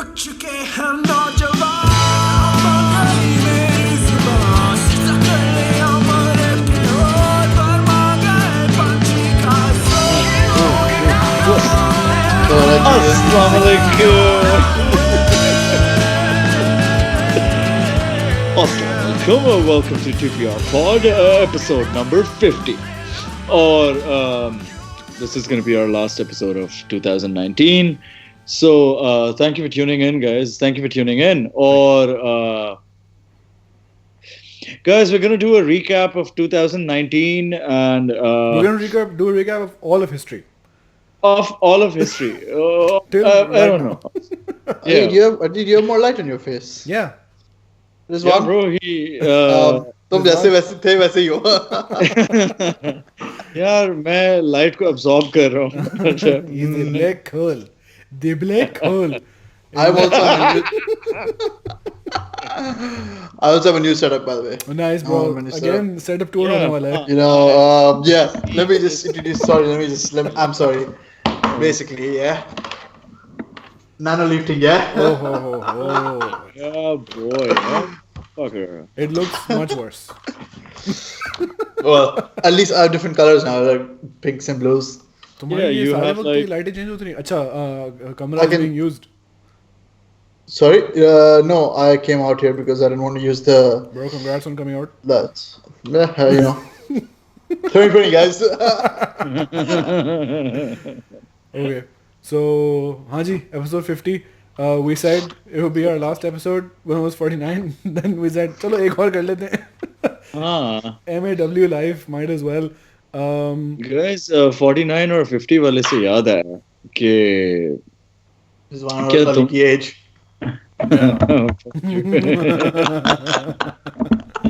रुक चुके हम नौजवान मंगई मेरी जुबान सिजदा कर ले हमारे की ओर फरमा गए पंछी का Assalamualaikum and welcome to TPR Pod, episode number 50. Or this is going to be our last episode of 2019. So thank you for tuning in, guys. Thank you for tuning in. Or guys, we're going to do a recap of 2019 and we're going to do a recap of all of history. Of all of history. I don't know. Yeah. Did you have more light on your face? Yeah. This Yeah, one? bro. He. तुम जैसे वैसे थे वैसे ही हो. यार मैं light को absorb कर रहा हूँ. He's the black hole. The black hole. I also have a new setup, by the way. Nice, bro. Again, setup tour होने वाला है. You know, yeah. Let me just introduce. Sorry, I'm sorry. Basically, yeah. Nano lifting, yeah. Oh. Yeah, boy. Yeah. Fucker. It looks much worse. Well, at least I have different colors now, like pinks and blues. तुम्हारी ये सारे वक्त की लाइटें change होती नहीं. अच्छा, camera is being used. Sorry, no, I came out here because I didn't want to use the. Bro, congrats on coming out. That's you know. 2020, guys. Okay, so Haji, episode 50. We said it would be our last episode when I was 49. Then we said, चलो एक और कर लेते हैं. MAW live, might as well. Guys, 49 और 50 वाले से याद आया कि This is one of the key age.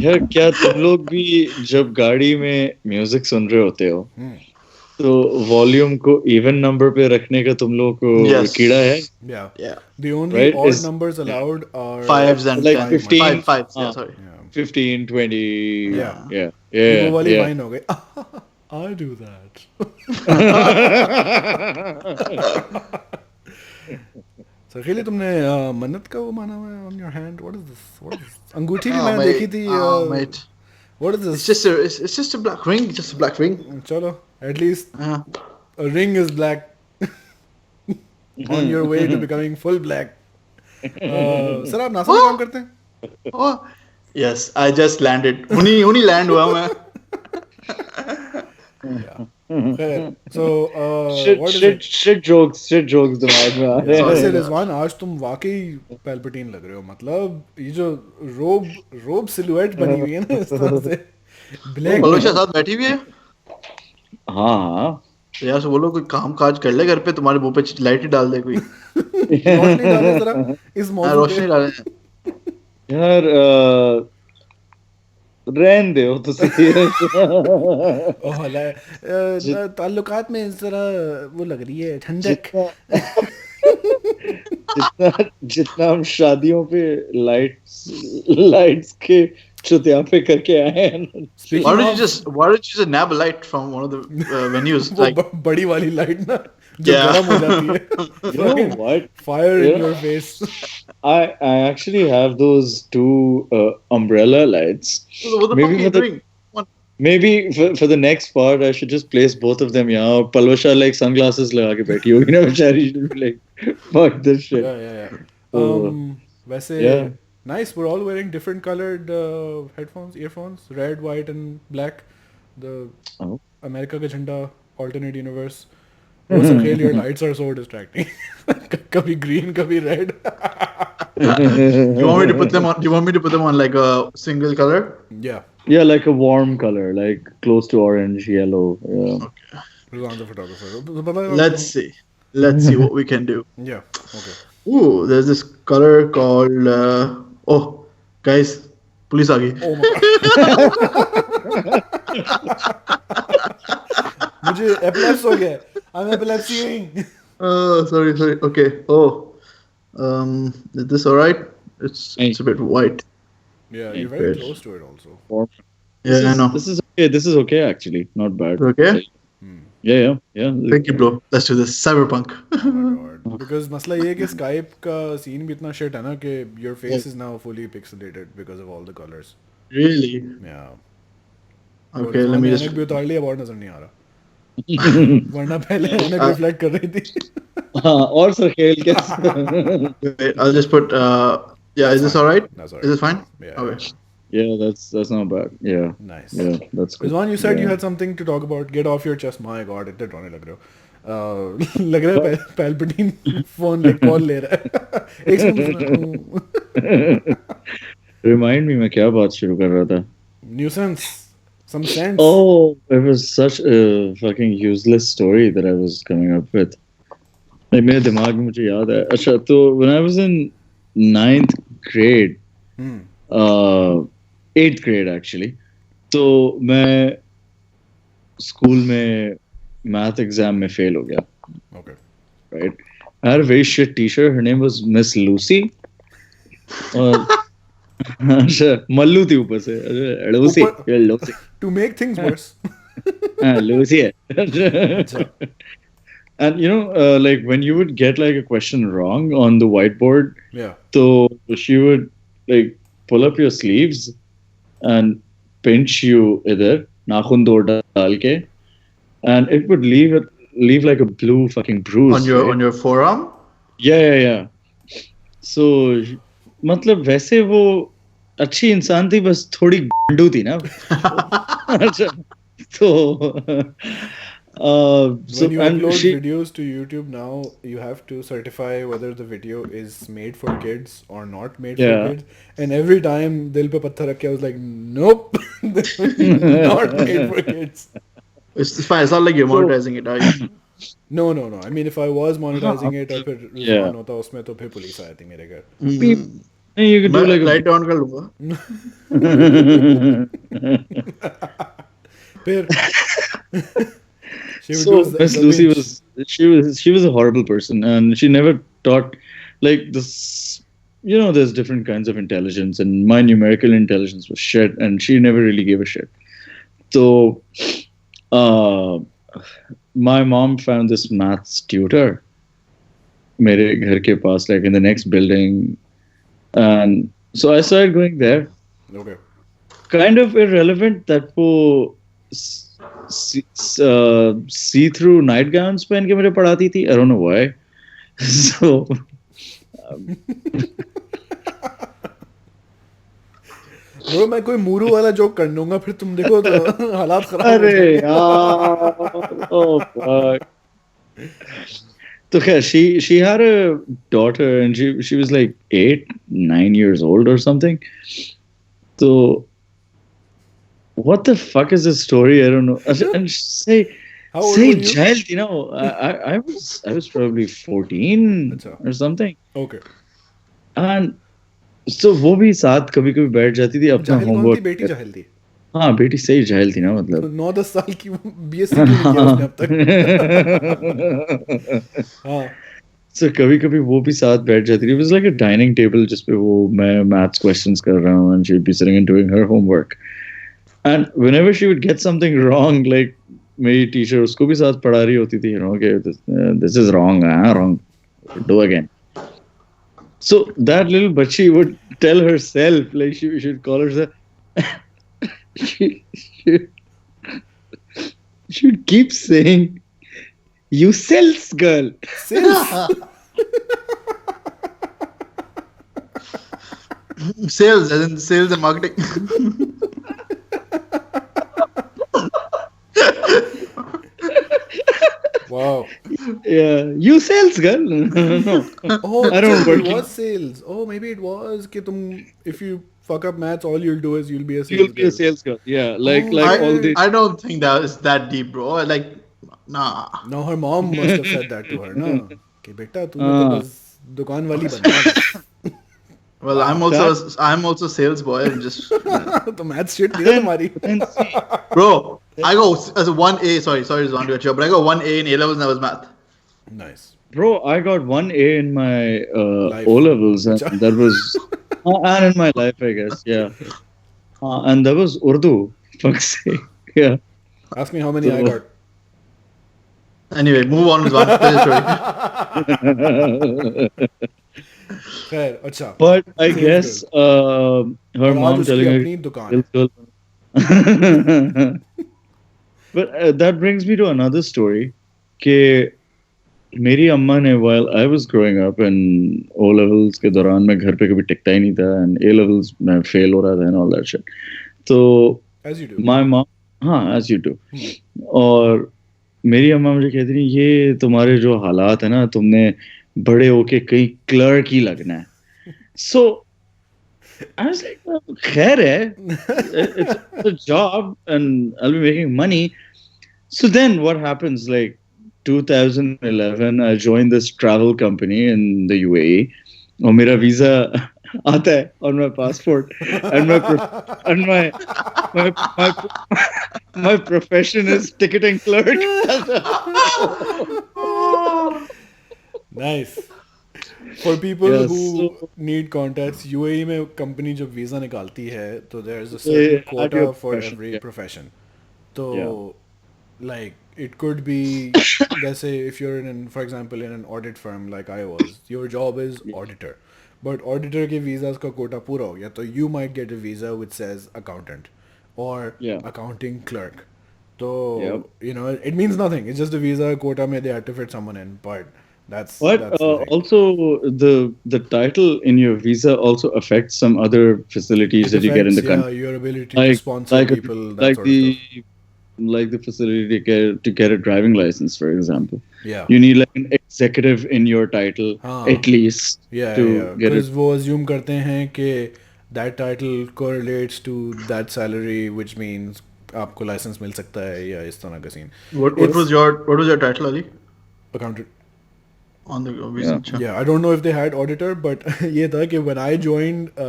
यार क्या तुम लोग भी जब गाड़ी में म्यूजिक सुन रहे होते हो तो वॉल्यूम को इवन नंबर पे रखने का तुम लोग को कीड़ा है? Yeah. The only odd numbers allowed are fives and like 15. Fives. Yeah, sorry. 15, 20. Yeah. वो वाली line हो गई. I do that. सरखेल, तुमने मन्नत का वो माना हुआ है on your hand? What is this? अंगूठी भी मैंने देखी थी. Mate. What is this? It's just a black ring. Just a black ring. चलो, at least a ring is black. On your way to becoming full black. Sir आप NASA में काम करते हैं? Oh, yes, I just landed. उन्हीं land हुआ मैं. So shit jokes दिमाग में आ रहे हैं. वैसे रिजवान, आज तुम वाकई पैल्पिटीन लग रहे हो. मतलब ये जो रोब सिलुएट बनी हुई है ना इस तरह से ब्लैक. पलोशा साथ बैठी हुई है. हाँ. तो यार से बोलो कोई काम काज कर ले घर पे, तुम्हारे मुंह पे लाइट ही डाल दे कोई. रोशनी डाले जरा इस मौसम रोशनी डाले यार. रहन दे हो तो सही. ताल्लुकात में इस तरह वो लग रही है ठंडक. जितना हम शादियों पे लाइट्स के चुतियापे करके आए हैं. Why don't you just nab a light from one of the venues? Like बड़ी वाली लाइट ना जो गर्म हो जाती है. You know what? Fire in your face. I actually have those two umbrella lights. So what the fuck are you doing? Maybe for the next part I should just place both of them यहाँ. और Palwasha like sunglasses लगा के बैठी होगी ना बेचारी. Like fuck this shit. Yeah. वैसे nice. We're all wearing different colored earphones, red, white, and black. The America का झंडा, alternate universe. Sarkhail, your lights are so distracting. कभी green, कभी red. You want me to put them on like a single color? Yeah, like a warm color, like close to orange, yellow. Yeah. Okay. Rizwan the photographer. Let's see what we can do. Yeah. Okay. Ooh, there's this color called. Oh, guys, police आ गई. Oh my God. मुझे epilepsy हो गया. I'm epilepsying. Oh, sorry. Okay. Oh, is this alright? It's a bit white. Yeah, you're very close to it also. Yeah, I know. This is okay actually. Not bad. Okay. Yeah. Thank you, bro. Let's do this. Cyberpunk. Oh my god. Because masla ye hai कि Skype का scene भी इतना shit है ना कि your face is now fully pixelated because of all the colors. Really? Yeah. Okay, let me just. भी उतार लिया और नजर नहीं आ रहा. वरना पहले ऐनक रिफ्लेक्ट कर रही थी. हाँ, और सरखेल कैसे? Wait, I'll just put. Yeah, is this alright? That's Is this fine? Yeah. Okay. Yeah, that's not bad. Yeah. Nice. Yeah, that's good. Rizwan, you said you Yeah. had something to talk about. Get off your chest. My God, इतने डराने लग रहे हो. लग रहा है पैल्पटीन phone ले call ले रहा है. एक सेकंड. Remind me, मैं क्या बात शुरू कर रहा था? Nuisance. Some sense. Oh, it was such a fucking useless story that I was coming up with. Like मेरे दिमाग में मुझे याद है. अच्छा, तो when I was in 9th grade, 8th grade actually, तो मैं स्कूल में math exam में fail हो गया. Okay. Right? I had a very shit teacher. Her name was Miss Lucy. और अच्छा, मल्लू थी ऊपर से. Lucy. To make things worse. हाँ, लूसी है. And you know, like when you would get like a question wrong on the whiteboard, Yeah. so she would like pull up your sleeves and pinch you either nakhun do dal ke, and it would leave like a blue fucking bruise On your forearm. Yeah. So मतलब वैसे वो अच्छी इंसान थी, बस थोड़ी गंडू थी ना. तो When you upload videos to YouTube now, you have to certify whether the video is made for kids or not made for kids. And every time dil pe patthar rakh ke, I was like, nope, not made for kids. It's fine. It's not like you're monetizing it, are you? No. I mean, if I was monetizing it, और फिर Rizwan होता उसमें तो फिर police आई थी मेरे घर. You could do like light on कर लूँगा. फिर so Miss Lucy was a horrible person, and she never taught like this. You know, there's different kinds of intelligence, and my numerical intelligence was shit, and she never really gave a shit. So, my mom found this maths tutor, मेरे घर के पास, like in the next building, and so I started going there. Okay. Kind of irrelevant that वो see-through night gowns पहन के मुझे पढ़ाती थी. I don't know why. So bro मैं कोई मूरू वाला जोक कर लूंगा, फिर तुम देखो तो हालात खराब. अरे यार, oh fuck. So she had a daughter, and she was like 8-9 years old or something. So what the fuck is this story? I don't know. And say child, you know, I was probably 14 or something. Okay. And so वो भी साथ कभी-कभी बैठ जाती थी अपना homework. बेटी जाहिल थी. हाँ, बेटी सही जाहिल थी ना, मतलब 9-10 साल की बीएससी की किया उसने अब तक. हाँ. So कभी-कभी वो भी साथ बैठ जाती थी. It was like a dining table जिस पे वो मैं maths questions कर रहा हूँ, and she would be sitting and doing her homework. And whenever she would get something wrong, like मेरी teacher उसको भी साथ पढ़ा रही होती थी, you know, okay, this is wrong, wrong, do again. So that little bachchi would tell herself, like she should call herself. she would keep saying, "You sales girl." Sales. Sales, as in sales and marketing. Wow. Yeah, you sales girl. No. Oh, I don't it work. was sales. Oh, maybe it was कि तुम if you fuck up maths, all you'll do is you'll be a sales You'll be girl. a sales girl. Yeah, like all the. I don't think that is that deep, bro. Like, nah. No, her mom must have said that to her, no? कि बेटा तू तो बस दुकान वाली बनना है. Well, I'm also sales boy. I'm just तो maths shit नहीं है तुम्हारी. bro. I go as a 1A. Sorry, Rizwan, to cut you off, but I got 1A in A levels and that was math. Nice. Bro, I got 1A in my O levels, and that was, and in my life, I guess, yeah. And that was Urdu. Fuck's sake, yeah. Ask me how many I got. Anyway, move on. Rizwan. Tell your story. खैर अच्छा But I sales guess girl. her और आज mom उसकी telling her अपनी दुकान है. sales girl. But that brings me to another story. कि मेरी अम्मा ने while I was growing up and O levels के दौरान मैं घर पे कभी टिकता ही नहीं था and A levels मैं fail हो रहा था and all that shit. तो As you do. my mom, हाँ as you do. और मेरी अम्मा मुझे कहती थी ये तुम्हारे जो हालात है ना तुमने बड़े होके कहीं क्लर्क ही लगना है. So I was like, well, khair hai. It's a job and I'll be making money. So then what happens? Like 2011, I joined this travel company in the UAE. और मेरा visa आता है on my passport and my profession is ticketing clerk. Nice. For people Yes, who so- need contacts, UAE में company जब visa निकालती है तो there is a certain at quota your for profession, every yeah. profession. So Yeah. like it could be let's say if you're for example in an audit firm like I was, your job is auditor. But auditor के visas का quota पूरा हो गया तो you might get a visa which says accountant or Yeah. accounting clerk. So Yep. you know it means nothing. It's just a visa quota may they had to fit someone in, but that's But the thing. also the title in your visa also affects some other facilities that you get in the country. Yeah, your ability to sponsor people, that sort of stuff. Like the facility to get a driving license, for example. Yeah. You need like an executive in your title at least Yeah, to yeah. get Because it. वो assume करते हैं कि that title correlates to that salary, which means आपको license मिल सकता है या इस तरह का scene. What was your title, Ali? Accountant. On the visa. Yeah. Yeah, I don't know if they had auditor, but ये था कि when I joined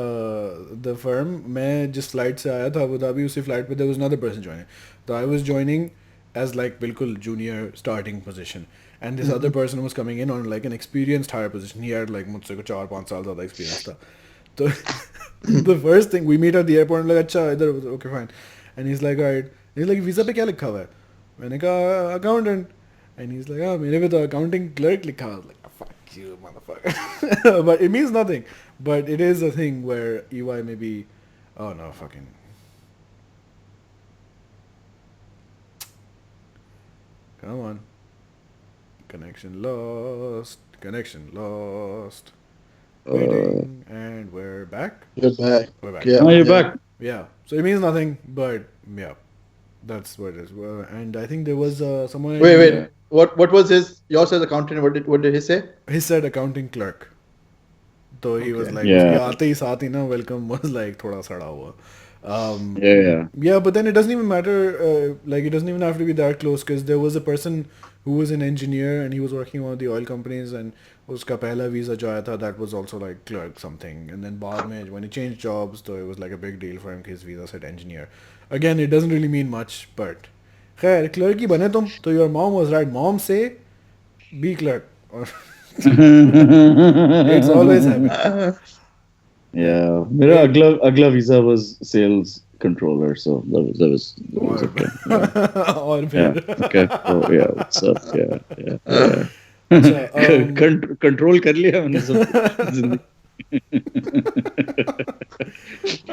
the firm, मैं जिस flight से आया था अबू धाबी उसी flight पे there was another person joining. So I was joining as like बिल्कुल junior starting position, and this other person was coming in on like an experienced higher position. He had like मुझसे को 4-5 साल ज़्यादा experience था. So the first thing we meet at the airport, like अच्छा इधर okay fine, and he's like alright, he's like visa पे क्या लिखा हुआ है? मैंने कहा accountant. And he's like, oh, मेरे पे तो accounting clerk लिखा. I was like, fuck you, motherfucker. But it means nothing. But it is a thing where EY may be, oh no, fucking. Come on. Connection lost. Waiting. And we're back. You're back. We're back. Yeah. Oh, you're back. Yeah. So it means nothing, but yeah. That's what it is. And I think there was someone. Wait. What was his? Yours says accountant. What did he say? He said accounting clerk. So he was like, Yeah. उसके आते ही साथ ही ना welcome was like थोड़ा सड़ा हुआ. Yeah. Yeah, but then it doesn't even matter. Like it doesn't even have to be that close because there was a person who was an engineer and he was working on the oil companies and उसका पहला visa जो आया था that was also like clerk something. And then बाद में when he changed jobs, so it was like a big deal for him because his visa said engineer. Again, it doesn't really mean much, but खैर clerk ही बने तुम तो your mom was right. Mom say be clerk. It's always happened. Yeah. मेरा अगला visa was sales controller, so that was okay. और फिर Yeah. Okay. Oh yeah. What's up? Yeah. अच्छा, Control कर लिया मैंने सब जिंदगी.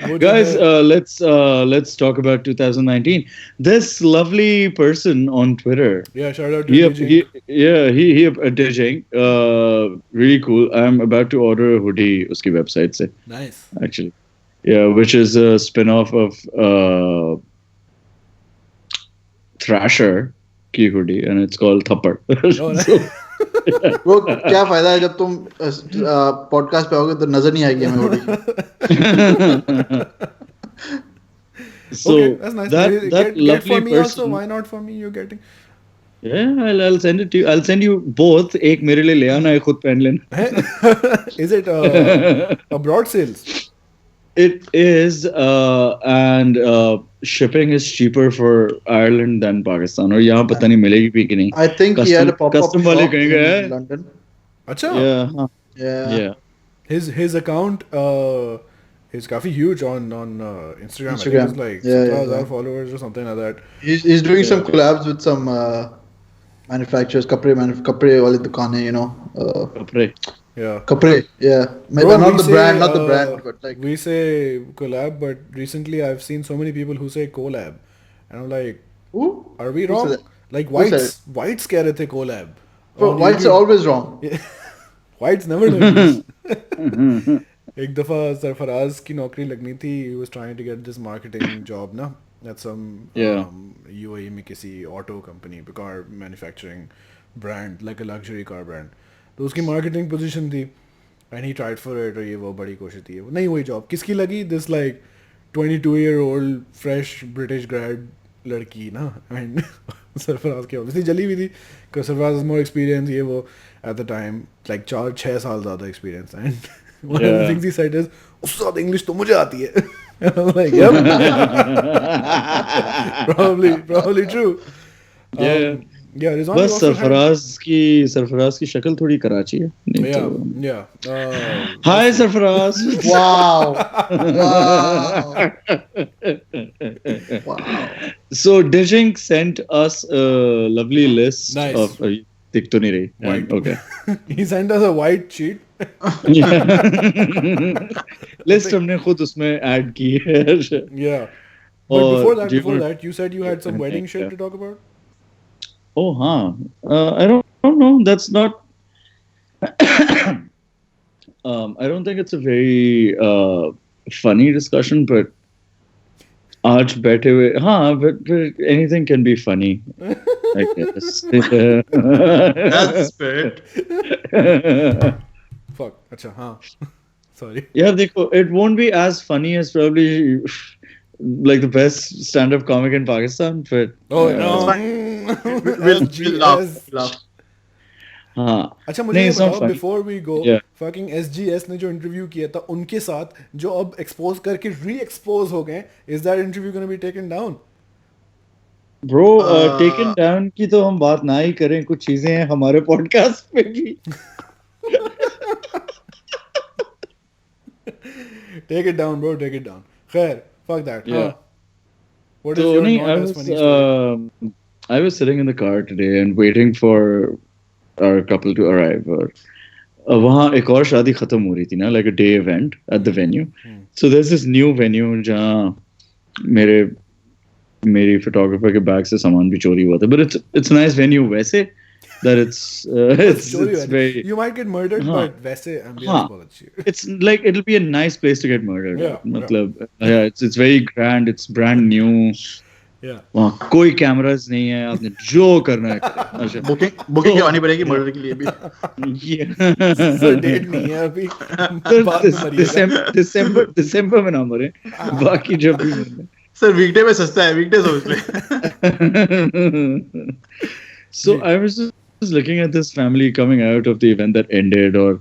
वो जो Guys, है- let's talk about 2019. This lovely person on Twitter. Yeah, shout out to He Dijing. Really cool. I'm about to order a hoodie uski website se, Nice. actually. Yeah, which is a spin-off of Thrasher ki hoodie, and it's called Thappad. Oh, So, वो क्या फायदा है जब तुम podcast पे आओगे तो नजर नहीं आएगी हमें होगी. so Okay, that's nice. that Get lovely for me person. also. Why not for me? You're getting. Yeah, I'll send it to you. I'll send you both. एक मेरे लिए ले आना, एक खुद पहन लेना. Is it abroad sales? It is, and shipping is cheaper for Ireland than Pakistan. और यहाँ पता नहीं मिलेगी भी कि नहीं. I think he had a pop-up Custom वाले shop कहेंगे, in London. अच्छा. Yeah, हाँ. Yeah. His account is काफी huge on Instagram. I think Instagram. it's like Yeah, 17,000 yeah. followers or something like that. He's doing some collabs with some manufacturers, kapre wale दुकानें, you know. Kapre. Yeah. Kapre, yeah. Bro, Not we the say, brand, not the brand, but like. we say collab, but recently I've seen so many people who say collab, and I'm like, Who? are we Who said wrong? that? Like Who said whites कह रहे थे collab. Bro, On whites are YouTube. always wrong. Whites never know English. एक दफा सरफराज की नौकरी लगनी थी. He was trying to get this marketing job ना at some Yeah. UAE में किसी auto company, car manufacturing brand, like a luxury car brand. तो उसकी marketing position थी. And he tried for it, और ये वो बड़ी कोशिश थी. नहीं हुई job. किसकी लगी? This like 22-year-old fresh British grad लड़की ना. And सरफराज की obviously जली हुई थी. Because Sarfaraz has more experience, ये वो at the time, like 4-6 साल ज़्यादा experience. And one of the things he said is, उससे ज़्यादा English तो मुझे आती है. And I'm like, yep. probably true. Yeah. Yeah, Rizwan बस also had- सरफराज की शक्ल थोड़ी कराची है. नहीं Yeah, तो- yeah. Hi Sarfaraz. Wow. Wow. So Dijing sent us a lovely list Nice. of दिख तो नहीं रही. White. Okay. He sent us a white sheet. List हमने खुद उसमें ऐड की है. Yeah. But और before that, you said you had some wedding shit Yeah. to talk about? Oh, huh. I don't know. That's not. I don't think it's a very funny discussion, but आज बैठे हुए, हाँ, but anything can be funny, I guess. That's the spirit. Fuck. अच्छा, हाँ. Sorry. Yeah, देखो, it won't be as funny as probably like the best stand-up comic in Pakistan, but Oh no. We'll laugh. हाँ. अच्छा मुझे नहीं, ये it's not बताओ, funny. before we go, Yeah. fucking SGS ने जो इंटरव्यू किया था उनके साथ जो अब एक्सपोज करके री-एक्सपोज हो गए, is that interview gonna be taken down? Bro, taken down की तो हम बात ना ही करें, कुछ चीजें हैं हमारे पॉडकास्ट पे भी. Take it down, bro. Take it down. खैर, fuck that. Yeah. Huh? What is So, your nahi, not as funny story? I was sitting in the car today and waiting for our couple to arrive. और वहाँ एक और शादी खत्म हो रही थी ना, like a day event at the venue. So there's this new venue जहाँ मेरी photographer के बैग से सामान भी चोरी हुआ था. But it's a nice venue वैसे that it's very. You might get murdered, हाँ. but वैसे ambience बहुत अच्छी है. It's like it'll be a nice place to get murdered. Yeah, मतलब it's very grand. It's brand new. Yeah. वहाँ कोई cameras नहीं है, आपने जो करना है करें. अच्छा. बुकिंग करवानी पड़ेगी मर्डर के लिए भी. So date नहीं है अभी. बाद में मरिएगा. दिसंबर में ना मरे, बाकी जब भी मरे. सर वीकडे में सस्ता है, वीकडे समझ ले. So I was just looking at this family coming out of the event that ended, or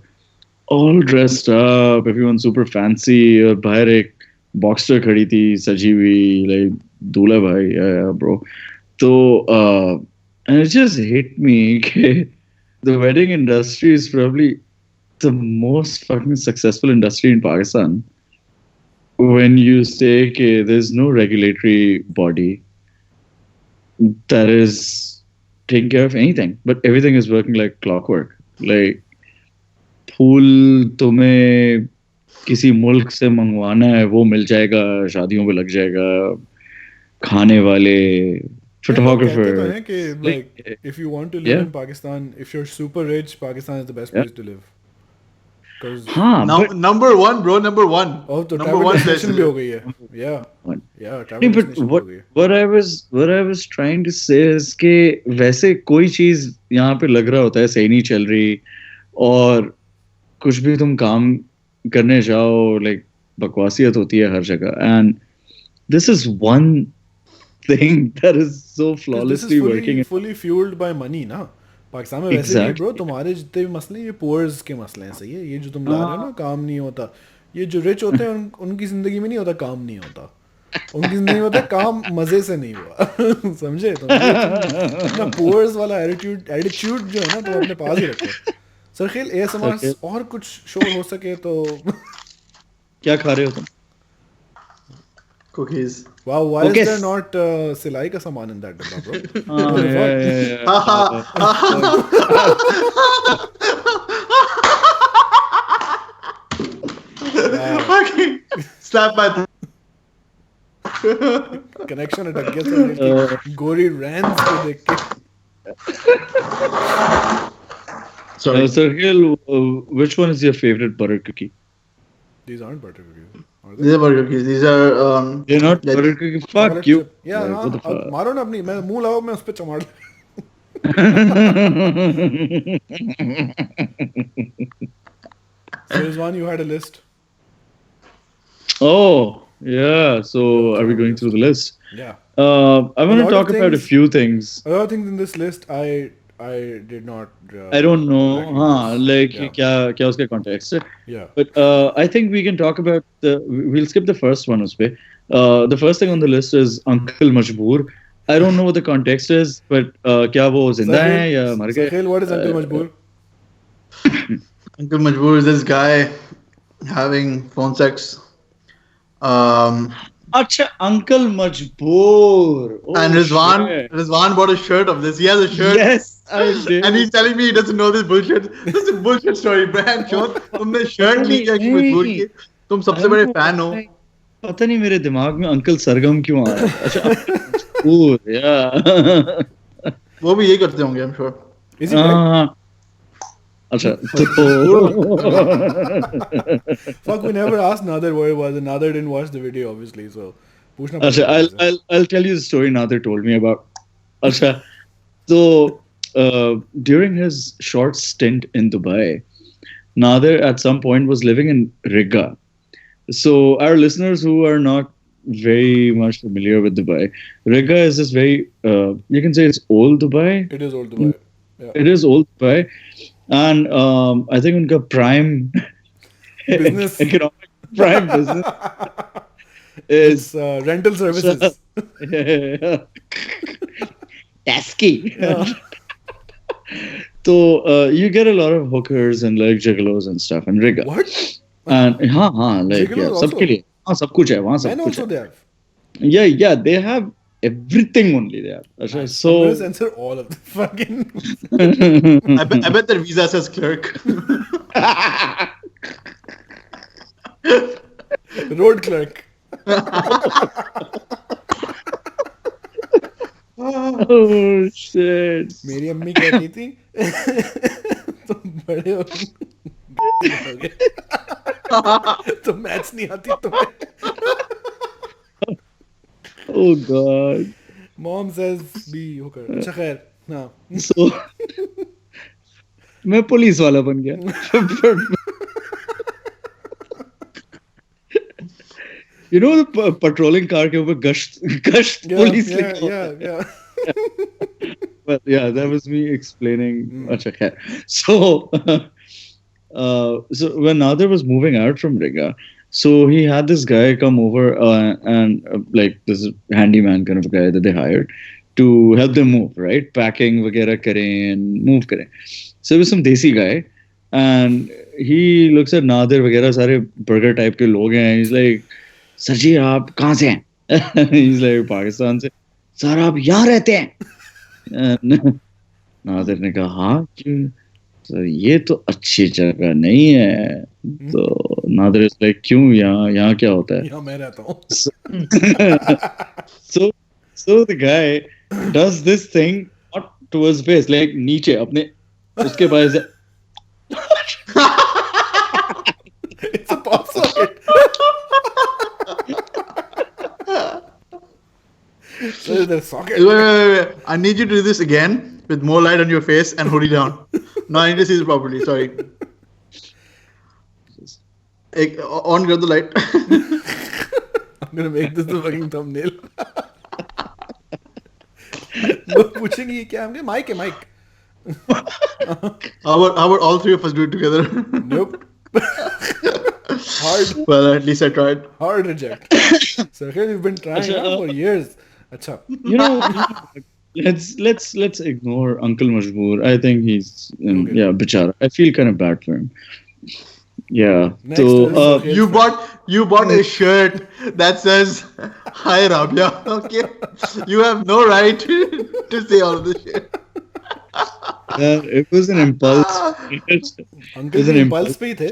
all dressed up, everyone super fancy, और बाहर एक बॉक्सर खड़ी थी सजी हुई, like दूल्हा भाई, yeah, bro. So and it just hit me कि the wedding industry is probably the most fucking successful industry in Pakistan. When you say that there's no regulatory body that is taking care of anything, but everything is working like clockwork. Like, फूल तुम्हें किसी मुल्क से मंगवाना है, वो मिल जाएगा, शादियों पे लग जाएगा, खाने वाले, photographer. कहते तो हैं कि like if you want to live in Pakistan, if you're super rich, Pakistan is the best place to live. हाँ, number one, bro, number one. Oh, तो number one destination भी हो गई है. Yeah, travel but destination हो गई है. what I was trying to say is कि वैसे कोई चीज यहाँ पे लग रहा होता है सही नहीं चल रही, और कुछ भी तुम काम करने जाओ, like बकवासियत होती है हर जगह, and this is one thing that is so flawlessly working. Fully fueled by money ना. पाकिस्तान में वैसे भी ब्रो तुम्हारे जितने भी मसले ये पुअर्स के मसले हैं, सही है. ये जो तुम ला रहे हो ना, काम नहीं होता, ये जो रिच होते हैं उनकी जिंदगी में नहीं होता, काम नहीं होता, उनकी जिंदगी में होता काम मजे से नहीं हुआ. समझे तुम? अपना पुअर्स वाला एटीट्यूड जो है ना, तुम अपने पास ही रखो. सरखेल ASMR और कुछ शो हो सके तो. क्या खा रहे हो तुम? Cookies. Wow, why Okay. is there not silai ka saman in that dabba, bro? Okay. Slap my Connection अटक गया सुनील की गोरी रैंस को देख के. Sorry. Sarkhail, which one is your favorite butter cookie? These aren't butter cookies, are they? These are burger cookies. These are They're not yeah, butter cookie. Fuck Chocolate you. chip. Yeah, Like, हाँ, what the अब fuck? मारो ना अपनी मैं मुंह लगाओ मैं उस पे चमाड़. So Rizwan, you had a list. Oh, yeah. So, are we going through the list? Yeah. I want lot to of talk about a things- few things. A lot of things in this list I did not. I don't know. recognize. Like, Yeah. kya uska context hai? Yeah. But I think we can talk about we'll skip the first one, uspe. The first thing on the list is Uncle Majboor. I don't know what the context is, but kya wo zinda hai ya mar gaye? Sarkhail, what is Uncle Majboor? Uncle Majboor is this guy having phone sex. Acha, Uncle Majboor. Oh, And shit. Rizwan bought a shirt of this. He has a shirt. Yes, I did. And he's telling me he doesn't know this bullshit. This is a bullshit story, man. तुमने shirt ली क्या कि मजबूर की? तुम सबसे बड़े fan हो. पता नहीं मेरे दिमाग में अंकल सरगम क्यों आया. अच्छा, Majboor, yeah. वो भी यही करते होंगे, I'm sure. Is he black? अच्छा, Fuck, we never asked Nader what it was, and Nader didn't watch the video, obviously. So, पूछना अच्छा, पड़ेगा. I'll tell you the story Nader told me about. अच्छा, so during his short stint in Dubai, Nader at some point was living in Riga. So our listeners who are not very much familiar with Dubai, Riga is this very you can say it's old Dubai. It is old Dubai. Yeah. It is old Dubai, and I think unka prime Business. economic prime business is It's rental services. Tasky. So you get a lot of hookers and like gigolos and stuff in Riga. What? And like Gigolos yeah, also? सबके लिए हाँ सब कुछ है वहाँ सब Men कुछ also है. they have. Yeah, they have everything only there. अच्छा, I'm so gonna censor all of the fucking. I bet their visa says clerk. Road clerk. oh shit. मेरी अम्मी कहती थी तुम बड़े हो गए तो मैथ्स नहीं आती तुम्हें. Oh god. Mom says be hooker. अच्छा खैर हाँ. So मैं पुलिस वाला बन गया. You know the patrolling car के ऊपर गश्त पुलिस लिखा होता है. Yeah. But yeah, that was me explaining. अच्छा खैर. So when Nader was moving out from Riga, so he had this guy come over and like this handyman kind of a guy that they hired to help them move, right? Packing वगैरह करें and move करें. So it was some desi guy and he looks at Nader वगैरह सारे burger type के लोग हैं. He's like, sir जी आप कहाँ से हैं? He's like पाकिस्तान से. सर आप यहाँ रहते हैं? नादिर ने कहा हाँ क्यों? सर ये तो अच्छी जगह नहीं है. तो नादिर इज लाइक क्यों यहाँ क्या होता है? यहाँ मैं रहता हूँ. So the guy does this thing not towards base, like नीचे अपने उसके पास It's a pop socket. So the socket. Wait. I need you to do this again with more light on your face and hoodie down. No, I need to see this properly. Sorry. On the light. I'm gonna make this the fucking thumbnail. वो पूछेंगे ये क्या? हमने mic है mic. How about all three of us do it together? Nope. Hard Well, at least I tried. reject. Sarkhail, you've been trying for years. अच्छा. you know let's ignore Uncle Majboor. I think he's Okay. yeah bichara. I feel kind of bad for him. Yeah. Next So is Sarkhail. You bought bought a shirt that says "Hi Rabia." Okay, you have no right to say all of this shit. It was an impulse. It uncle was ji an impulse impulse. पे ही थे.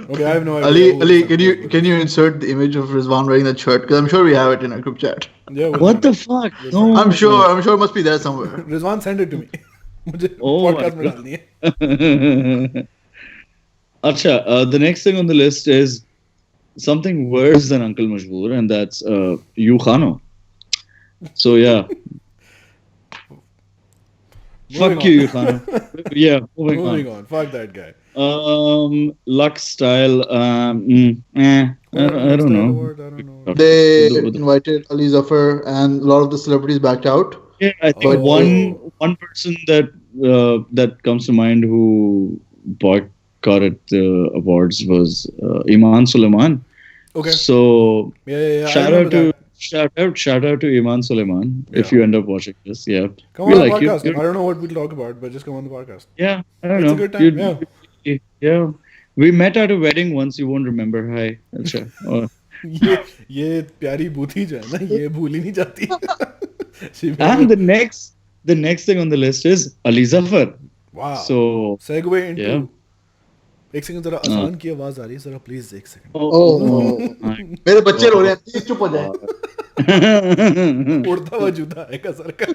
Okay, I have no idea. who Ali, Sarkhail was. can you insert the image of Rizwan wearing that shirt? Because I'm sure we have it in our group chat. Yeah, we'll What find the it. fuck? We'll No. I'm sure it must be there somewhere. Rizwan, send it to me. मुझे Oh my podcast में God. डालनी है. Acha, the next thing on the list is something worse than Uncle Majboor, and that's Ukhano. So yeah. Fuck you, Ukhano. Yeah, moving on. Fuck that guy. Lux Style. I don't know. Award, I don't know. They invited Ali Zafar and a lot of the celebrities backed out. Yeah, I think one person that comes to mind who boycotted the awards was Iman Suleiman. Okay. So Yeah. shout out to Iman Suleiman if you end up watching this. Yeah. Come We on the like you. podcast. I don't know what we'll talk about, but just come on the podcast. Yeah, I don't It's know. a good time. Yeah. We met at a wedding once. You won't remember. Hi. Acha. ये प्यारी बूथी जो है ना ये भूल ही नहीं जाती. And the next thing on the list is Ali Zafar. Wow. So segue into. yeah. एक सेकंड जरा आसान की आवाज आ रही है जरा प्लीज एक सेकंड. मेरे बच्चे रो रहे हैं. प्लीज चुप हो जाए. उड़ता हुआ जूता है का सरकार.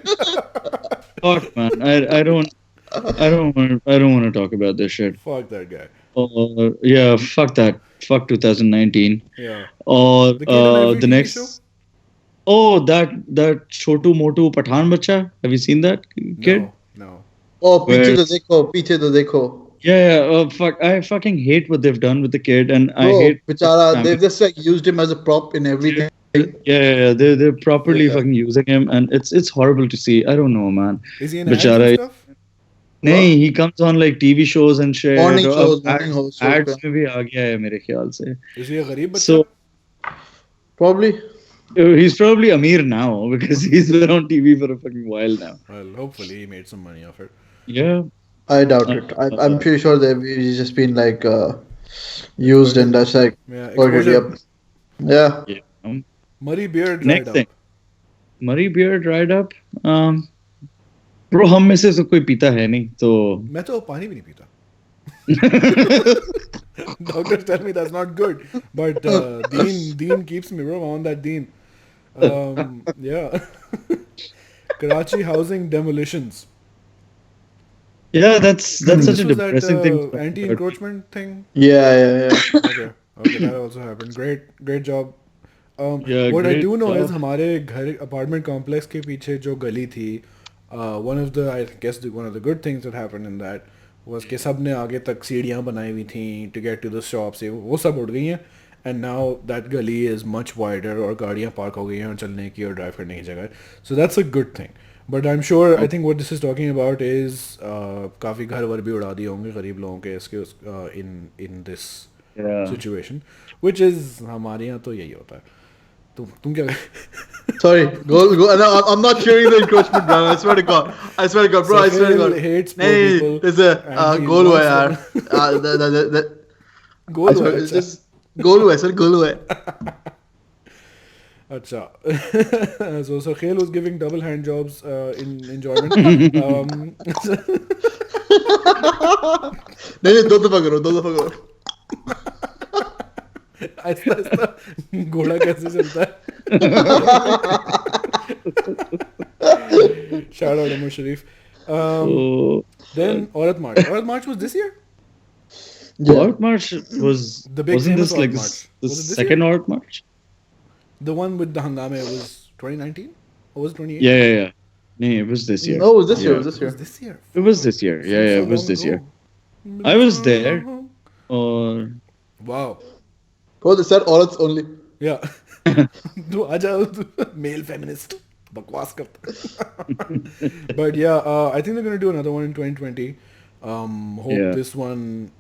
Fuck man, I don't want to talk about this shit. Fuck that guy. Yeah, fuck that. Fuck 2019. Yeah. Or the the next. Show? Oh, that Chotu Motu Pathan bacha. Have you seen that kid? No. Oh, पीछे तो देखो. Yeah. Fuck. I fucking hate what they've done with the kid, and I hate. Bichara, they've just like used him as a prop in everything. Yeah. They're properly fucking using him, and it's horrible to see. I don't know, man. Is he in ads and stuff? No, he comes on like TV shows and shit. Morning shows. Ads में भी आ गया है मेरे ख्याल से. Is he a गरीब बच्चा? So probably. He's probably Amir now because he's been on TV for a fucking while now. Well, hopefully he made some money off it. Yeah. I doubt it. I'm pretty sure that he's just been like used and that's like exposure. Yeah. Murray beard dried Next up. thing. Murray beard dried up. Bro, हम में से कोई पीता है नहीं तो. मैं तो पानी भी नहीं पीता. Doctors tell me that's not good, but Dean keeps me, bro. I'm on that Dean. Yeah. Karachi housing demolitions. Yeah, that's such a was depressing that, thing. Anti-encroachment thing. Yeah. Okay, that also happened. Great job. What I do know is हमारे घर apartment complex के पीछे जो गली थी, one of the good things that happened in that was कि सब ने आगे तक सीढ़ियाँ बनाई हुई थी to get to the shops. वो सब उड़ गई हैं, and now that गली is much wider और गाड़ियाँ पार्क हो गई हैं और चलने की और ड्राइव करने की जगह. So that's a good thing. But I'm sure I think what this is talking about is काफी घर वर भी उड़ा दिए होंगे गरीब लोगों के इसके in this situation, which is हमारे यहाँ तो यही होता है. तुम क्या? Sorry, go. No, I'm not sharing the encroachment, bro. I swear to God, bro. I swear to God. Hates poor people. There's a goal हुआ यार. Goal हुआ sir, goal हुआ. Acha. So Sarkhail was giving double hand jobs in enjoyment. नहीं दो दफा करो. ऐसा घोड़ा कैसे चलता है? Shout out Amar Sharif. Then Aurat March was this year? Aurat March was the big wasn't this like March. the second Aurat March? The one with the hangame was 2019 or was it 2018? Yeah. No, it was this year. No, it was this year. It was this year. Yeah, it was this year. I was there. Wow. Oh, they said Aurat's only. Yeah. तू आजा male feminist बकवास करता. But yeah, I think they're going to do another one in 2020. Hope this one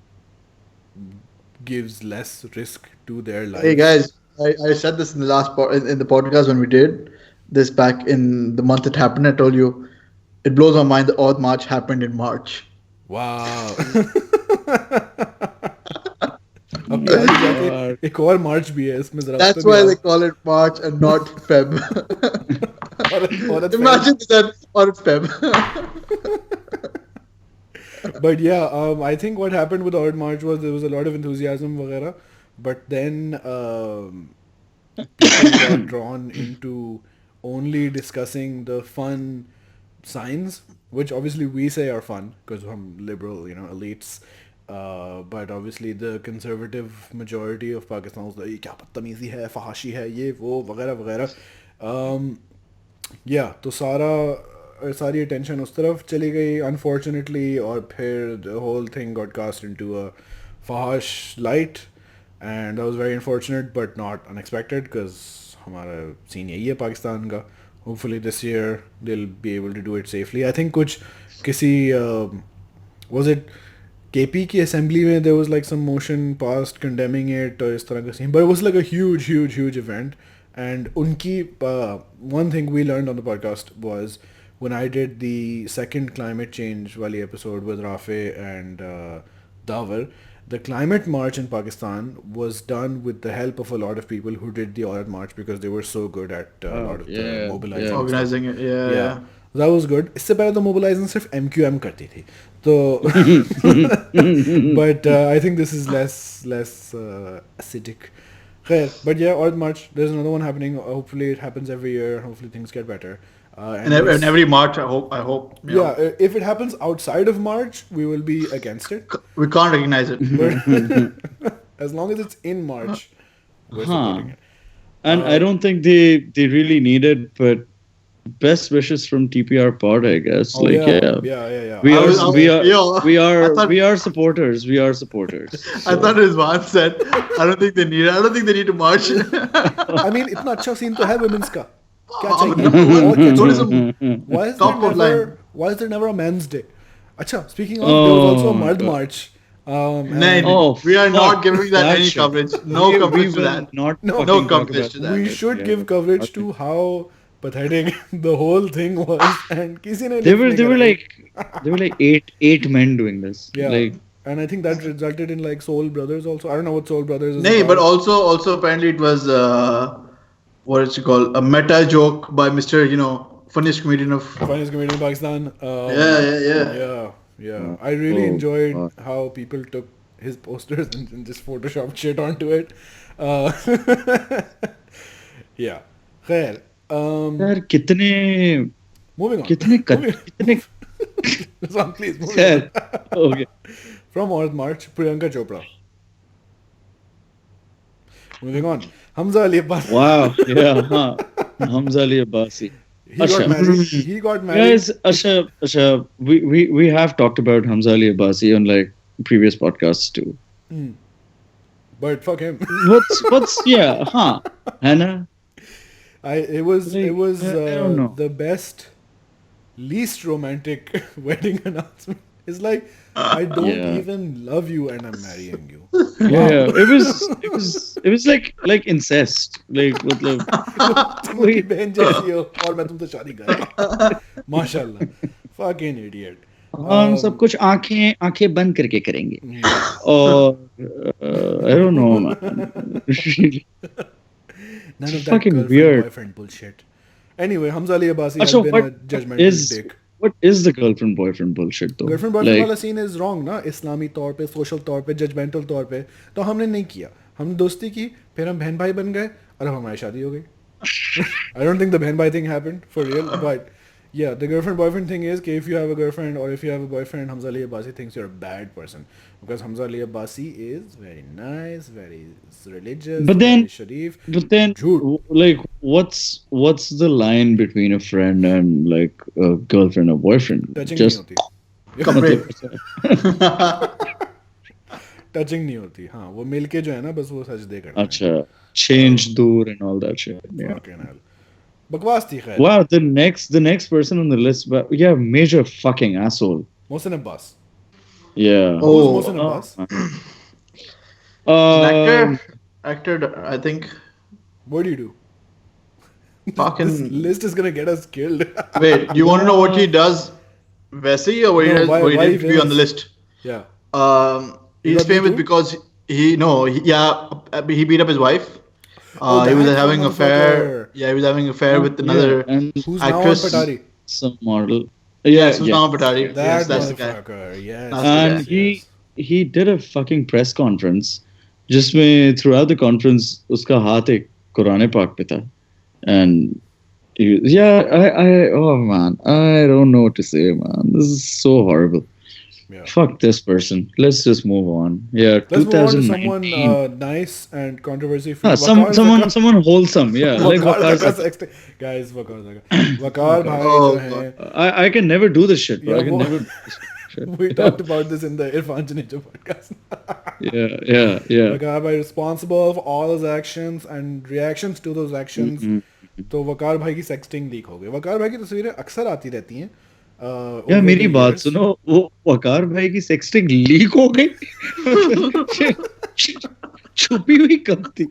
gives less risk to their lives. Hey guys, I said this in the last in the podcast when we did this back in the month it happened. I told you it blows my mind that Aurat March happened in March. Wow. अब तो आगे जाके एक और मार्च भी है इसमें जरा That's why they call it March and not Feb. औरत Imagine that, or Feb. But yeah, I think what happened with Aurat March was there was a lot of enthusiasm, वगैरह, but then people got drawn into only discussing the fun signs, which obviously we say are fun because I'm liberal, elites. But obviously the conservative majority of Pakistan was like, क्या बदतमीजी है, फहाशी है, ये वो वगैरह वगैरह. Yeah, तो सारी attention उस तरफ चली गई unfortunately, और फिर the whole thing got cast into a fahash light, and that was very unfortunate but not unexpected because हमारा scene यही है पाकिस्तान का. Hopefully this year they'll be able to do it safely. I think कुछ किसी was it KP की assembly में there was like some motion passed condemning it और इस तरह का scene, but it was like a huge event. And unki one thing we learned on the podcast was when I did the second climate change wali episode with Rafe and Davar, the climate march in Pakistan was done with the help of a lot of people who did the Aurat march because they were so good at a lot of the mobilizing. Organizing it, yeah. That was good. इससे पहले तो mobilizing सिर्फ MQM करती थी. तो but I think this is less acidic. But yeah, Aurat March, there's another one happening. Hopefully it happens every year. Hopefully things get better. And every March, I hope. Yeah, if it happens outside of March, we will be against it. We can't recognize it. But as long as it's in March, we're supporting it. And I don't think they really need it, but best wishes from TPR Pod, I guess. Oh, yeah. We are supporters. We are supporters. So. I thought Rizwan said, I don't think they need it. I don't think they need to march. I mean, इतना अच्छा scene तो है women's का. क्या चाहिए? Why is there never a men's day? Acha, speaking of, there was also a Mard March. We are not giving that any coverage. No coverage to that. No coverage to that. We should give coverage to how pathetic the whole thing was, and kisi ne they were like eight men doing this. Yeah. Like, and I think that resulted in like Soul Brothers also. I don't know what Soul Brothers is. No, but also apparently it was what is it called? A meta joke by Mr. Funniest comedian in Pakistan. Yeah. I really enjoyed how people took his posters and just photoshopped shit onto it. Yeah. Khair. यार कितने moving on. कितने Please move on. Okay. From Aurat March, Priyanka Chopra. Moving on. Hamza Ali Abbasi. Wow. Yeah. Hamza Ali Abbasi. He got married. Guys, Asha, we have talked about Hamza Ali Abbasi on like previous podcasts too. But fuck him. What's Hannah? It was I don't know. the best, least romantic wedding announcement. It's like, I don't even love you and I'm marrying you. Yeah, it was like incest. Like तुम्हारी बहन जैसी हो और मैं तुमसे शादी करूंगा. Mashallah. Fucking idiot. हम सब कुछ आंखें बंद करके करेंगे. और I don't know, man. None of that fucking girlfriend weird. boyfriend bullshit. Anyway, Hamza Ali Abbasi has been a judgmental dick. What is the girlfriend boyfriend bullshit though? Girlfriend boyfriend वाला scene is wrong ना, इस्लामी तौर पे, social तौर पे, judgmental तौर पे. तो हमने नहीं किया. हमने दोस्ती की, फिर हम बहन भाई बन गए और अब हमारी शादी हो गई. I don't think the बहन भाई thing happened for real, but yeah, the girlfriend boyfriend thing is that if you have a girlfriend or if you have a boyfriend, Hamza Ali Abbasi thinks you're a bad person because Hamza Ali Abbasi is very nice, very religious, very sharif. But then, like, what's the line between a friend and like a girlfriend or boyfriend? Touching Just touching नहीं होती. हाँ, वो मिलके जो है ना बस वो सजदे करते हैं. अच्छा, change दूर and all that shit. Yeah. Fucking hell. बकवास थी खैर. Wow, the next person on the list, but yeah, major fucking asshole. Mohsin Abbas. Yeah. Who's Mohsin Abbas? Actor, I think. What do you do? Fucking this list is gonna get us killed. Wait, you want to know what he does? Vesi or what he did to be on the list? Yeah. He's got me famous too? because he beat up his wife. Oh, He was that's the having an affair. motherfucker. Yeah, he was having an affair with Yeah, another and Who's now on actress. Patari? some model. Yes, Yeah, who's yeah, now Patari. yeah. Yes, That that's the guy. motherfucker. Yes, That's the And guy. yes, yes. he did a fucking press conference. Just throughout the conference, uska haath ek Quran Pak pe tha. And oh man, I don't know what to say, man. This is so horrible. Yeah. Fuck this person. Let's just move on. Yeah, Let's move on to someone 2019. nice and controversy free. Someone wholesome. Yeah, like Waqar Waqar Zaka Zaka. sexting. Guys, Waqar Zaka. Waqar Bhai Oh, jo hai. I can never do this shit, bro. Yeah, I can wo- never do this shit. We talked about this in the Irfan Janeja podcast. Yeah. Waqar Bhai responsible for all his actions and reactions to those actions. तो वकार भाई की sexting leak हो गई. वकार भाई की तस्वीरें अक्सर आती रहती हैं. यार मेरी बात सुनो, वो वकार भाई की सेक्सटिंग लीक हो गई. छुपी हुई कब थी?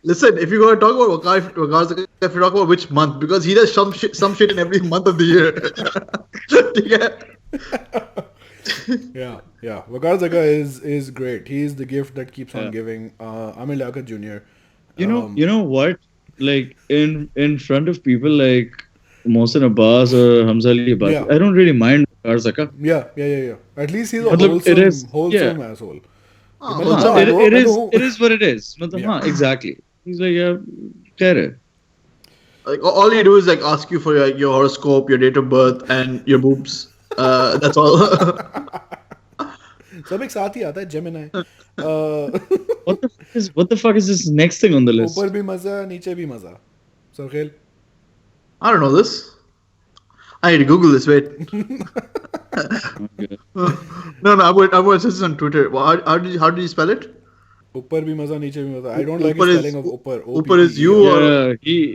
Listen, if you're gonna talk about Waqar, if you talk about which month, because he does some shit in every month of the year. ठीक है? Yeah. Waqar Zaka is great. He is the gift that keeps on giving. Amir Liaquat Jr. You know what? Like in front of people like Mohsen Abbas or Hamza Ali Abbasi, Yeah. I don't really mind Waqar Zaka. Yeah. At least he's a Matlab, wholesome asshole. It is what it is. Matlab, Yeah. exactly. He's like, yeah, fair hai. Like all you do is like ask you for your horoscope, your date of birth, and your boobs. That's all. सब एक साथ ही आता है Gemini. What the fuck is this next thing on the list? ऊपर भी मजा नीचे भी मजा. Sarkhail. I don't know this. I need to Google this. Wait. Okay. No, I'm going to search this on Twitter. How did you spell it? ऊपर भी मजा नीचे भी मजा. I don't like Upar his is- spelling of ऊपर. Upar is you or Yeah,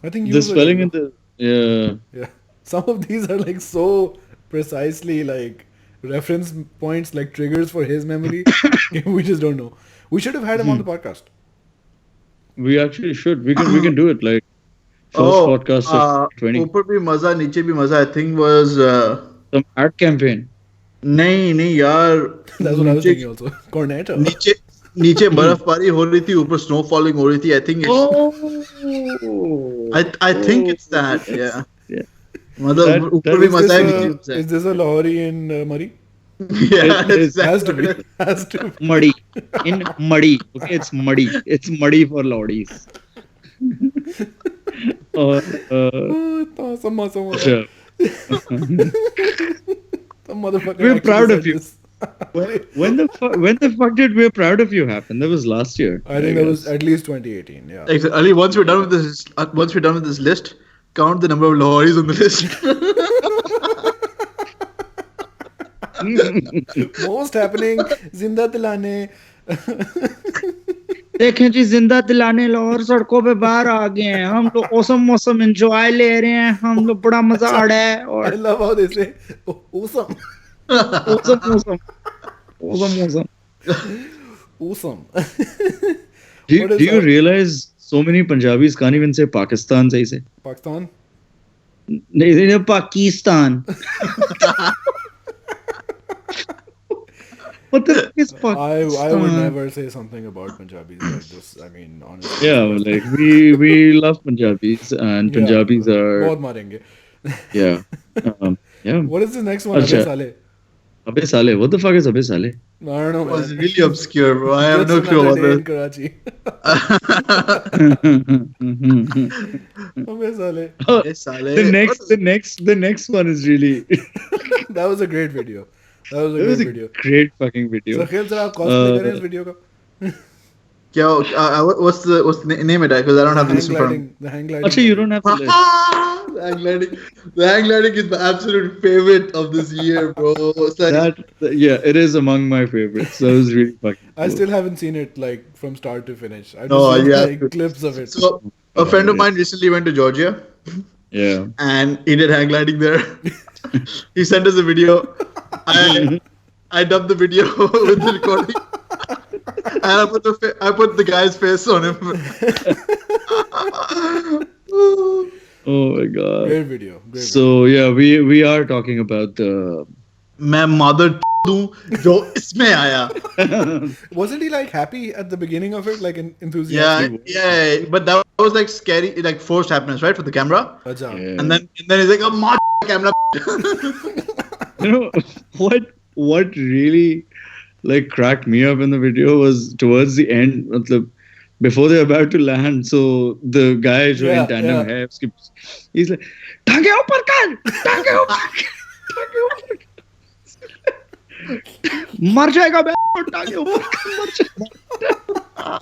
I think the you spelling in the Yeah. Some of these are like so precisely like reference points, like triggers for his memory. We just don't know. We should have had him on the podcast. we actually should. We can do it like first podcast of 20. Upar bhi maza, niche bhi maza. I think was Some ad campaign. नहीं यार. That's what I was thinking also. Cornetto. नीचे बर्फबारी हो रही थी, ऊपर snow falling हो रही थी. I think I think it's that. Yeah. मतलब ऊपर भी मजा है. Is this a Lahori in Murray? Yeah, It Has to be. Has to be. Muddy. In muddy. Okay, it's muddy. It's muddy for Lordis. Some Sure. motherfucker. We're actually proud said of you. this. When the fuck did We're Proud of You happen? That was last year. I think that was at least 2018. Yeah. Ali, once we're done with this list, count the number of Lahoris on the list. Most happening. Zinda Tilane. देखें जी जिंदा दिलाने लाहौर सड़कों पे बाहर आ गए हैं. हम लोग मौसम एंजॉय ले रहे हैं. हम लोग बड़ा मजा आ रहा है. I और love how they say awesome. awesome. Awesome. Do What is you that? realize so many Punjabis can't even say Pakistan सही से? Pakistan. नहीं Pakistan. What the fuck is Pakistan? I would never say something about Punjabis like this. I mean, honestly. Yeah, like we love Punjabis and Punjabis are बहुत मारेंगे. yeah. Yeah. What is the next one? Acha. Abbe Saleh. Abbe Saleh. What the fuck is Abbe Saleh? I don't know. It was Man. really obscure, bro. I have no Just clue another about day in that. Karachi. Abbe Saleh. The next one is really That was a great video. That was a that great was a video. great fucking video. Sarkhail sir, आप cosplay करें इस video का. What's the name it? Because I don't have this in front of me. The hang gliding. Actually, you don't have to list. The hang gliding is my absolute favorite of this year, bro. It's like, It is among my favorites. That was really fucking I cool. still haven't seen it like from start to finish. I just No, seen you have like to. clips of it. So a friend of mine recently went to Georgia Yeah. and he did hang gliding there. He sent us a video. I dubbed the video with the recording. And I put the guy's face on him. Oh my god. Great video. Great video. So yeah, we are talking about the मैं mother दूं जो इसमें आया. Wasn't he like happy at the beginning of it, like enthusiastic? Yeah, but that was like scary, like forced happiness, right, for the camera. Acha. Yeah. And then he's like, oh, my camera. You know what really like cracked me up in the video was towards the end, matlab, before they're about to land. So the guy जो in tandem है, he's like, टांगे ऊपर कर, टांगे ऊपर कर, मर जाएगा बे, टांगे ऊपर कर, मर जाएगा.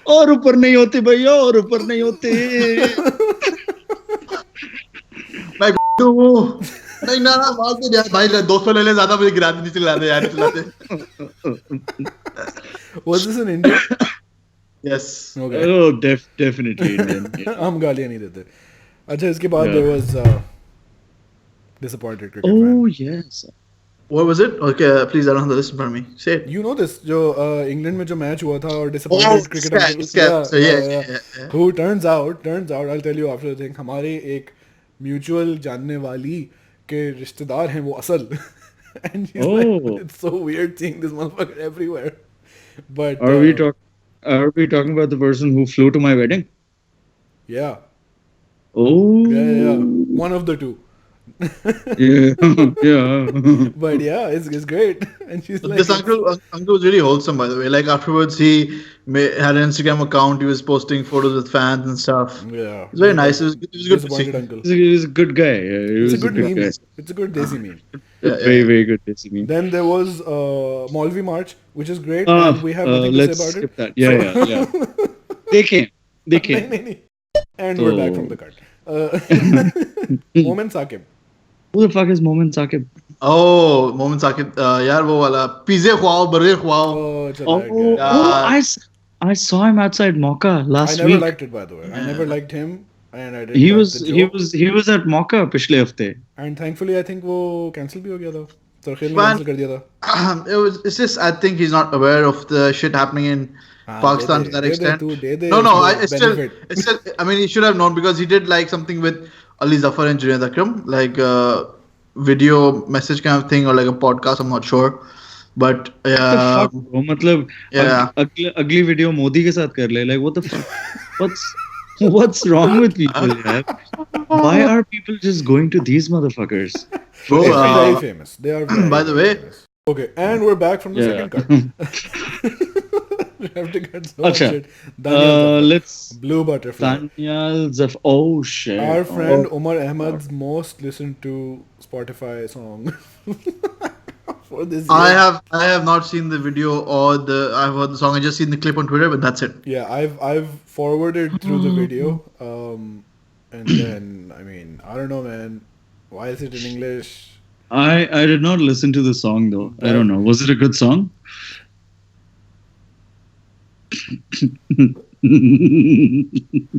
और ऊपर नहीं होते भैया, और ऊपर नहीं होते. नहीं ना मार दे यार भाई, 200 ले ले, ज्यादा मुझे गिरा दे, नीचे ला दे यार, चला दे. Was this in India? Yes. Okay. Oh, definitely Indian. हम गालियाँ नहीं देते. अच्छा, इसके बाद there was disappointed cricket fan. Oh yes. What was it? Okay, please, I don't have the list in front of me. Say it. You know this, जो England में जो match हुआ था और disappointed cricket. Yeah. Who turns out, I'll tell you after the thing, हमारे एक mutual जानने वाली के रिश्तेदार हैं वो असल. And she's like, it's so weird seeing this motherfucker everywhere. But Are we talking about the person who flew to my wedding? Yeah. Oh. Yeah. One of the two. yeah. But yeah, it's great. And she's like, this uncle was really wholesome, by the way. Like afterwards, he had an Instagram account. He was posting photos with fans and stuff. Yeah. It's very nice. It was good to see. Uncle. He was a good guy. Yeah, he It's was a good meme. guy. It's a good desi meme. Very, very good desi meme. Then there was Maulvi March, which is great. And we have nothing to say about skip it. that. Yeah. They came. Nahi. And we're back from the cut. Moment Saqib. Who the fuck is Momin Saqib? Oh, Momin Saqib. यार वो वाला pizza खुआओ, burger खुआओ. I saw him outside Mocha last week. I never liked it, by the way. I never liked him, and I didn't. He like was at Mocha पिछले हफ्ते. And thankfully, I think वो cancel भी हो गया था. Sarkhail ने cancel कर दिया था. It's just, I think he's not aware of the shit happening in Pakistan to that extent. No, I still, I mean, he should have known because he did like something with Ali Zafar and Junaid Akram, like a video message kind of thing or like a podcast. I'm not sure, but what the fuck, bro? मतलब अगली video Modi के साथ कर ले. Like what the fuck? What's wrong with people? यार? Why are people just going to these motherfuckers? Bro, they are very famous. They are. Very, by the way. Famous. Okay, and we're back from the second cut. We have to cut so much shit. Let's Blue Butterfly. Danyal Zafar. Oh shit. Our friend Omar Ahmad's most listened to Spotify song for this year. I have not seen the video or I've heard the song. I just seen the clip on Twitter, but that's it. Yeah, I've forwarded through the video. And then I mean, I don't know, man. Why is it in English? I did not listen to the song though. I don't know. Was it a good song?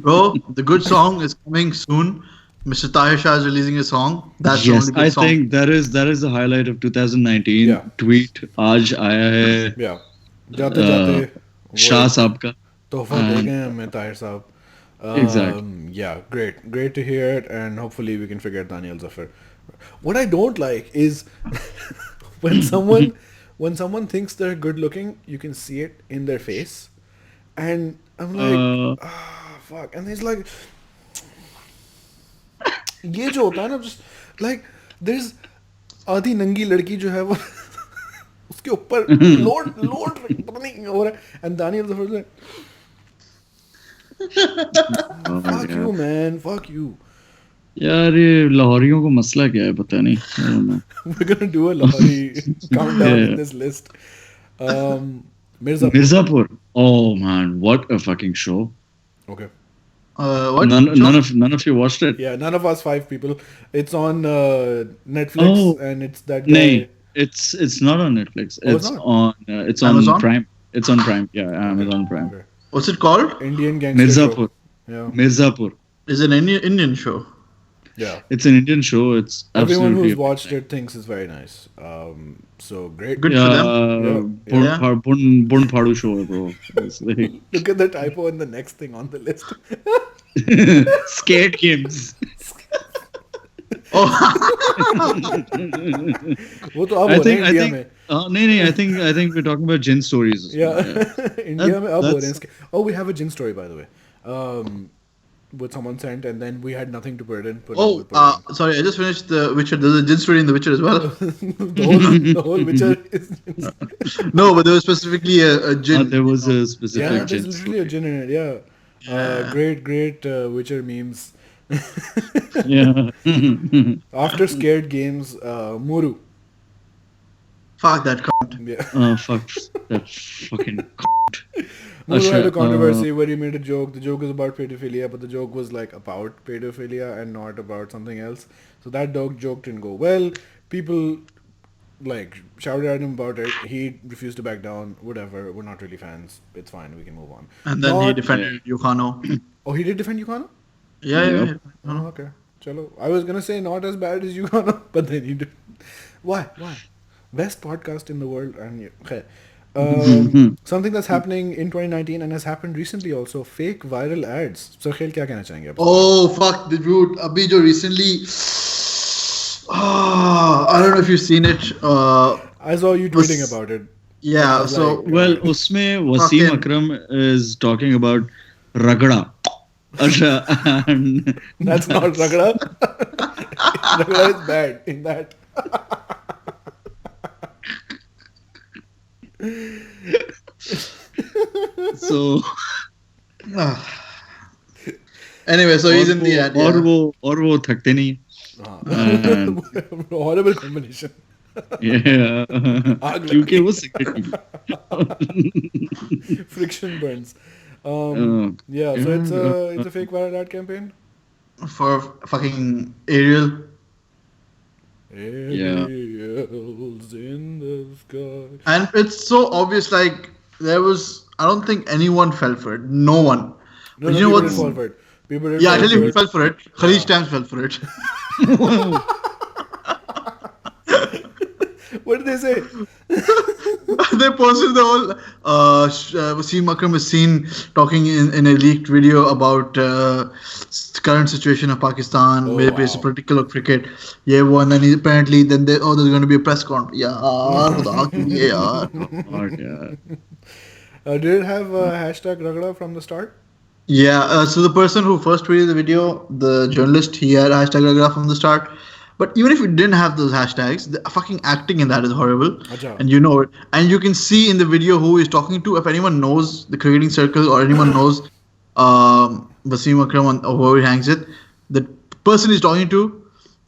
Bro, the good song is coming soon. Mr. Tahir Shah is releasing a song. That's yes, the only good song. I think that is the highlight of 2019. Yeah. Tweet आज आया है. Yeah. जाते शाह साहब का. तोहफा दे गए हमें ताहिर साहब. Exactly. Yeah, great to hear it, and hopefully we can forget Danyal Zafar. What I don't like is when someone thinks they're good looking, you can see it in their face, and I'm like, fuck, and he's like, ये जो होता है ना, just like there's आधी नंगी लड़की जो है वो उसके ऊपर लोड पता नहीं हो रहा है, and Danyal Zafar is like, fuck you, man, fuck you. यार ये लाहौरियों को मसला क्या है पता नहीं. I don't know. We're gonna do a Lahori countdown in this list. Mirzapur. Oh man, what a fucking show. Okay. What? None of you watched it? Yeah, none of us 5 people. It's on Netflix, and it's that guy. No, it's not on Netflix. It's on Amazon? Prime. It's on Prime. Yeah, Amazon Prime. Okay. What's it called? Indian gangster Mirzapur. show. Yeah. Mirzapur. It's an Indian show. Yeah. It's an Indian show. It's Everyone absolutely who's watched it thinks it's very nice. So great. Good for them. Bun Phadu show, bro. It's like Look at the typo in the next thing on the list. Scared Games. वो तो अब हो रहे हैं India में. नहीं, I think we're talking about Jinn stories. Yeah. India में अब हो रहे हैं इसके. Oh, we have a Jinn story by the way. What someone sent, and then we had nothing to put it in. Sorry, I just finished The Witcher. There's a Jinn story in The Witcher as well. the whole Witcher is... No, but there was specifically a Jinn. There was a specific Jinn. Yeah, Jinn there's literally a Jinn in it, yeah. Great Witcher memes. Yeah. After scared games, Muru. Fuck that cunt. Yeah. Fuck that fucking cunt. Muru had a controversy where he made a joke. The joke was about pedophilia, but the joke was like about pedophilia and not about something else. So that joke didn't go well. People like shouted at him about it. He refused to back down. Whatever. We're not really fans. It's fine. We can move on. And then he defended Ukhano. Oh, he did defend Ukhano? Yeah. Oh, okay. Chalo. I was gonna say not as bad as Ukhano, but then he did. Why? Best podcast in the world, and something that's happening in 2019 and has happened recently also. Fake viral ads. Sarkhail, क्या कहना चाहेंगे आप? Oh fuck, dude! Abhi jo recently. I don't know if you've seen it. I saw you tweeting about it. Yeah. So usme Wasim Akram is talking about ragda. And that's not ragda. Ragda is bad in that. So anyway, so he's in the ad. और वो थकते नहीं. Horrible combination. Yeah. क्योंकि वो cigarette friction burns. Yeah, so it's a fake viral ad campaign for fucking Ariel. Ariels in the sky. And it's so obvious, like I don't think anyone fell for it. No one. No, you know what? Fall for it. People didn't I tell you who fell for it. Khalid Times fell for it. What did they say? They posted the whole Wasim Akram is seen talking in a leaked video about current situation of Pakistan, based political of cricket. Yeah, one, and there's going to be a press conference. Did it have hashtag Ragda from the start? Yeah, so the person who first tweeted the video, the journalist, he had hashtag Ragda from the start. But even if you didn't have those hashtags, the fucking acting in that is horrible. And you know it. And you can see in the video who he's talking to. If anyone knows the cricketing circle or anyone knows Wasim Akram or whoever he hangs it, the person he's talking to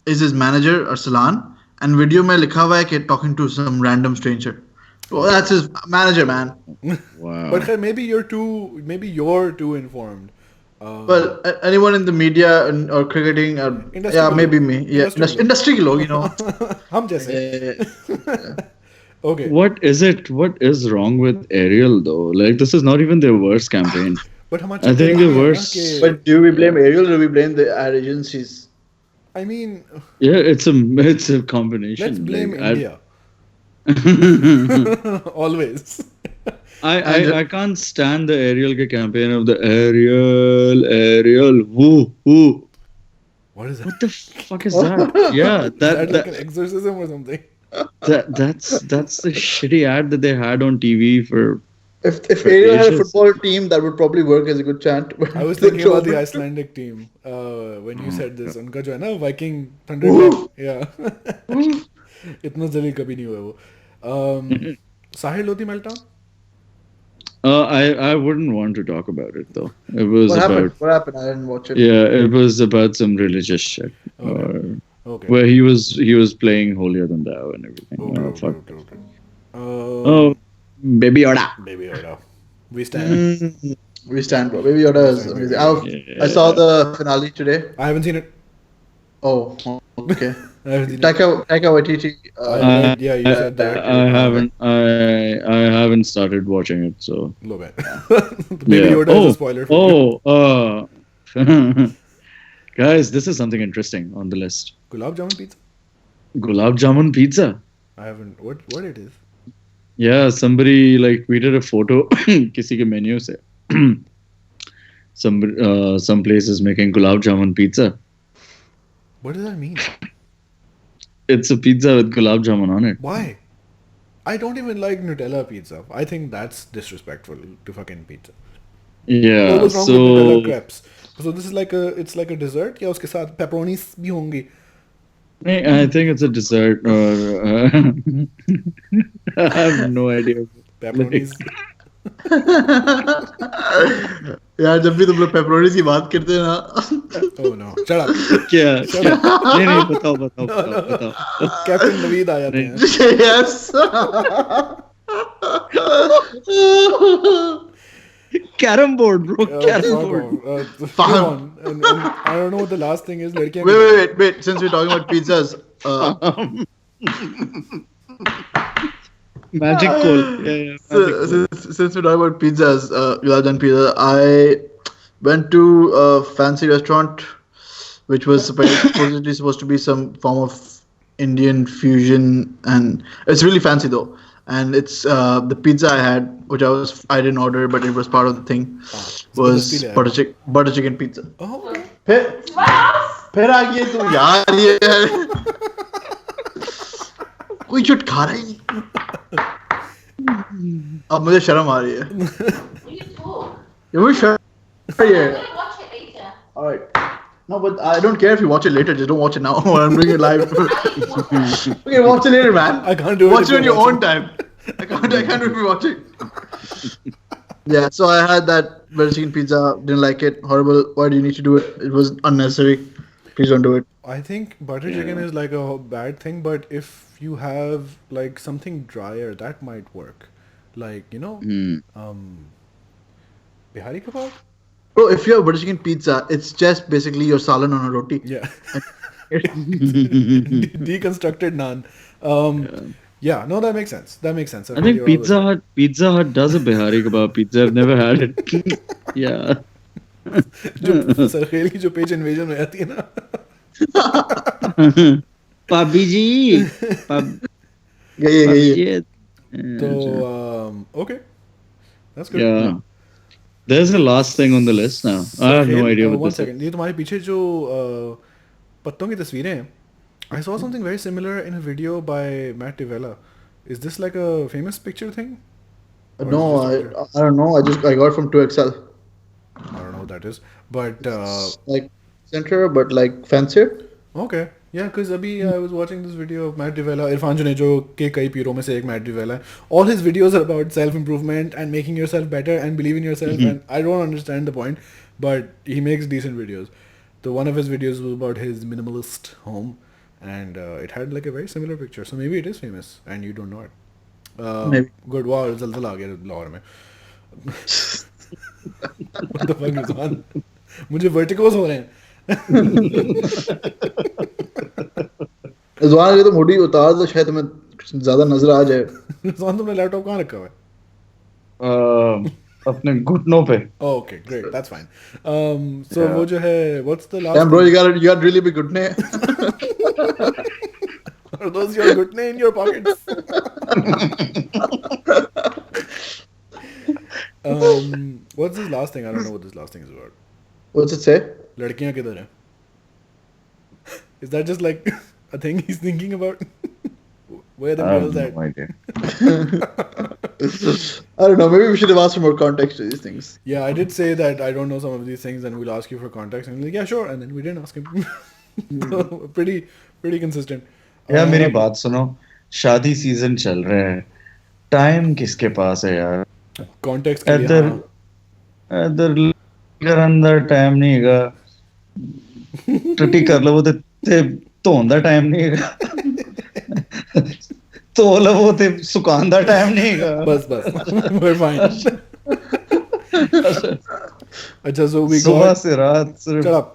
is his manager, Arsalan. And video mein likha hua hai ki talking to some random stranger. Well, that's his manager, man. Wow. But maybe you're too informed. Well, anyone in the media or cricketing, maybe me. Yeah, industry log, you know. Hum jaise. Okay. What is wrong with Ariel though? Like, this is not even their worst campaign. But how much? I think the worst. But do we blame Ariel or do we blame the ad agencies? I mean. Yeah, it's a combination. Let's blame India. Always. I can't stand the Ariel campaign of the Ariel, woo. What is that? What the fuck is that? Yeah, that like an exorcism or something. That's the shitty ad that they had on TV for. If Ariel had a football team, that would probably work as a good chant. I was thinking about the Icelandic team when you said this. Unka jo hai na Viking Thunder team. Yeah. इतना जल्दी कभी नहीं हुआ वो. Sahil Loti Meltdown? I wouldn't want to talk about it though. It was What happened? I didn't watch it. Yeah, it was about some religious shit. Okay. Where he was playing holier than thou and everything. Okay. Baby Yoda. We stand. We stand, bro. Baby Yoda is amazing. I saw the finale today. I haven't seen it. Oh, okay. Taika Waititi. Yeah, you said that. I haven't started watching it, so. Low bad. Baby Yoda is a spoiler. Guys, this is something interesting on the list. Gulab Jaman pizza. Gulab Jamun pizza. I haven't. What it is? Yeah, somebody like tweeted a photo. किसी के menu से. Some place is making Gulab Jamun pizza. What does that mean? It's a pizza with gulab jaman on it. Why? I don't even like Nutella pizza. I think that's disrespectful to fucking pizza. Yeah. What was wrong with Nutella crepes? So this is it's like a dessert. या उसके साथ pepperonis भी होंगी. I think it's a dessert or I have no idea. Pepperonis. यार जब भी तुम लोग पेपरोनी की बात करते हैं ना Oh no, shut up. क्या नहीं बताओ कैप्टन नवीद आ जाते हैं. yes Carrom board, bro. Carrom board. And I don't know what the last thing is. Wait. Since we're talking about pizzas, magic coal. Yeah. Since we're talking about pizzas, Gulab pizza, I went to a fancy restaurant, which was supposedly supposed to be some form of Indian fusion, and it's really fancy though. And it's the pizza I had, which I didn't order, but it was part of the thing, was butter chicken pizza. Oh. फिर आ गई तू यार ये कोई चुट खा रहा ही नहीं. अब मुझे शर्म आ रही है. ये मुझे शर्म आ रही है. Alright. No, but I don't care if you watch it later. Just don't watch it now. I'm doing it live. Okay, watch it later, man. I can't do it. Watch it on your own time. I can't do it if you watch it. Yeah, so I had that butter chicken pizza. Didn't like it. Horrible. Why do you need to do it? It was unnecessary. Please don't do it. I think butter chicken is like a bad thing, but if you have like something drier, that might work. Like, Bihari kebab? Bro, if you have butter chicken pizza, it's just basically your salan on a roti. Yeah. Deconstructed naan. Yeah, no, that makes sense. I think Pizza Hut does a Bihari kebab pizza. I've never had it. Yeah. जो सरखेल की जो page invasion में आती है ना. Pabi ji. Yeah. So, okay. That's good. Yeah. There's the last thing on the list now. I have no idea what this is. ये तुम्हारे पीछे जो पत्तों की तस्वीरें हैं. I saw something very similar in a video by Matt Devella. Is this like a famous picture thing? No, I don't know. I got it from 2XL. I don't know what that is. But like center, but like fancier. Okay. Yeah, because I was watching this video of Matt Devella, Irfan Junejo के कई पीरों में से एक Matt Devella. All his videos are about self-improvement and making yourself better and believe in yourself. And I don't understand the point, but he makes decent videos. So one of his videos was about his minimalist home, and it had like a very similar picture. So maybe it is famous, and you don't know it. Maybe. Good. Wow, zalzala आ गया लाहौर में. What the fuck is on? मुझे vertigos हो रहे हैं. रिजवान के तो मोटी उतार तो शायद तुम्हें ज्यादा नजर आ जाए. रिजवान तुमने लैपटॉप कहाँ रखा हुआ है? अपने घुटनों पे. Oh, okay, great, that's fine. So वो जो है, what's the last? Damn, bro, you got really big घुटने. Are those your घुटने in your pockets? What's this last thing? I don't know what this last thing is about. What's it say? लड़कियाँ किधर हैं? Is that just like a thing he's thinking about? Where the girls at? No idea. I don't know. Maybe we should have asked for more context to these things. Yeah, I did say that I don't know some of these things and we'll ask you for context. And he's like, yeah, sure. And then we didn't ask him. So, pretty consistent. यार मेरी बात सुनो. शादी season चल रहा है. Time किसके पास है यार? Context के लिए इधर अंदर टाइम नहीं हैगा. टट्टी कर लो वो ते ਧੋਣ ਦਾ ਟਾਈਮ ਨਹੀਂ ਹੈਗਾ. ਧੋ ਲਵੋ ਤੇ ਸੁਕਾਉਣ ਦਾ ਟਾਈਮ ਨਹੀਂ ਹੈਗਾ. ਬਸ we're fine. अच्छा, so we सुबह से रात सिर्फ. Shut up.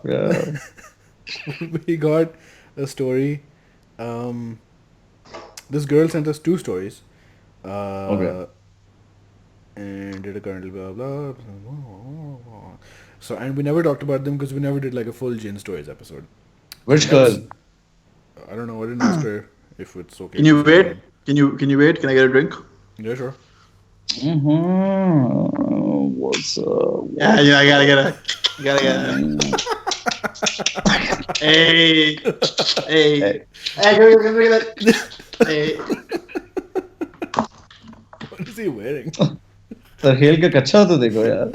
We got a story. This girl sent us 2 stories. Okay. And did a currently blah blah. So, and we never talked about them because we never did like a full Jinn stories episode. Which girl? I don't know. I didn't ask her if it's okay. Can you wait? Can you wait? Can I get a drink? Yeah, sure. What's up? Yeah, I gotta get it. Hey. Hey. Hey. What is he wearing? Sarkhel का कच्चा तो देखो यार.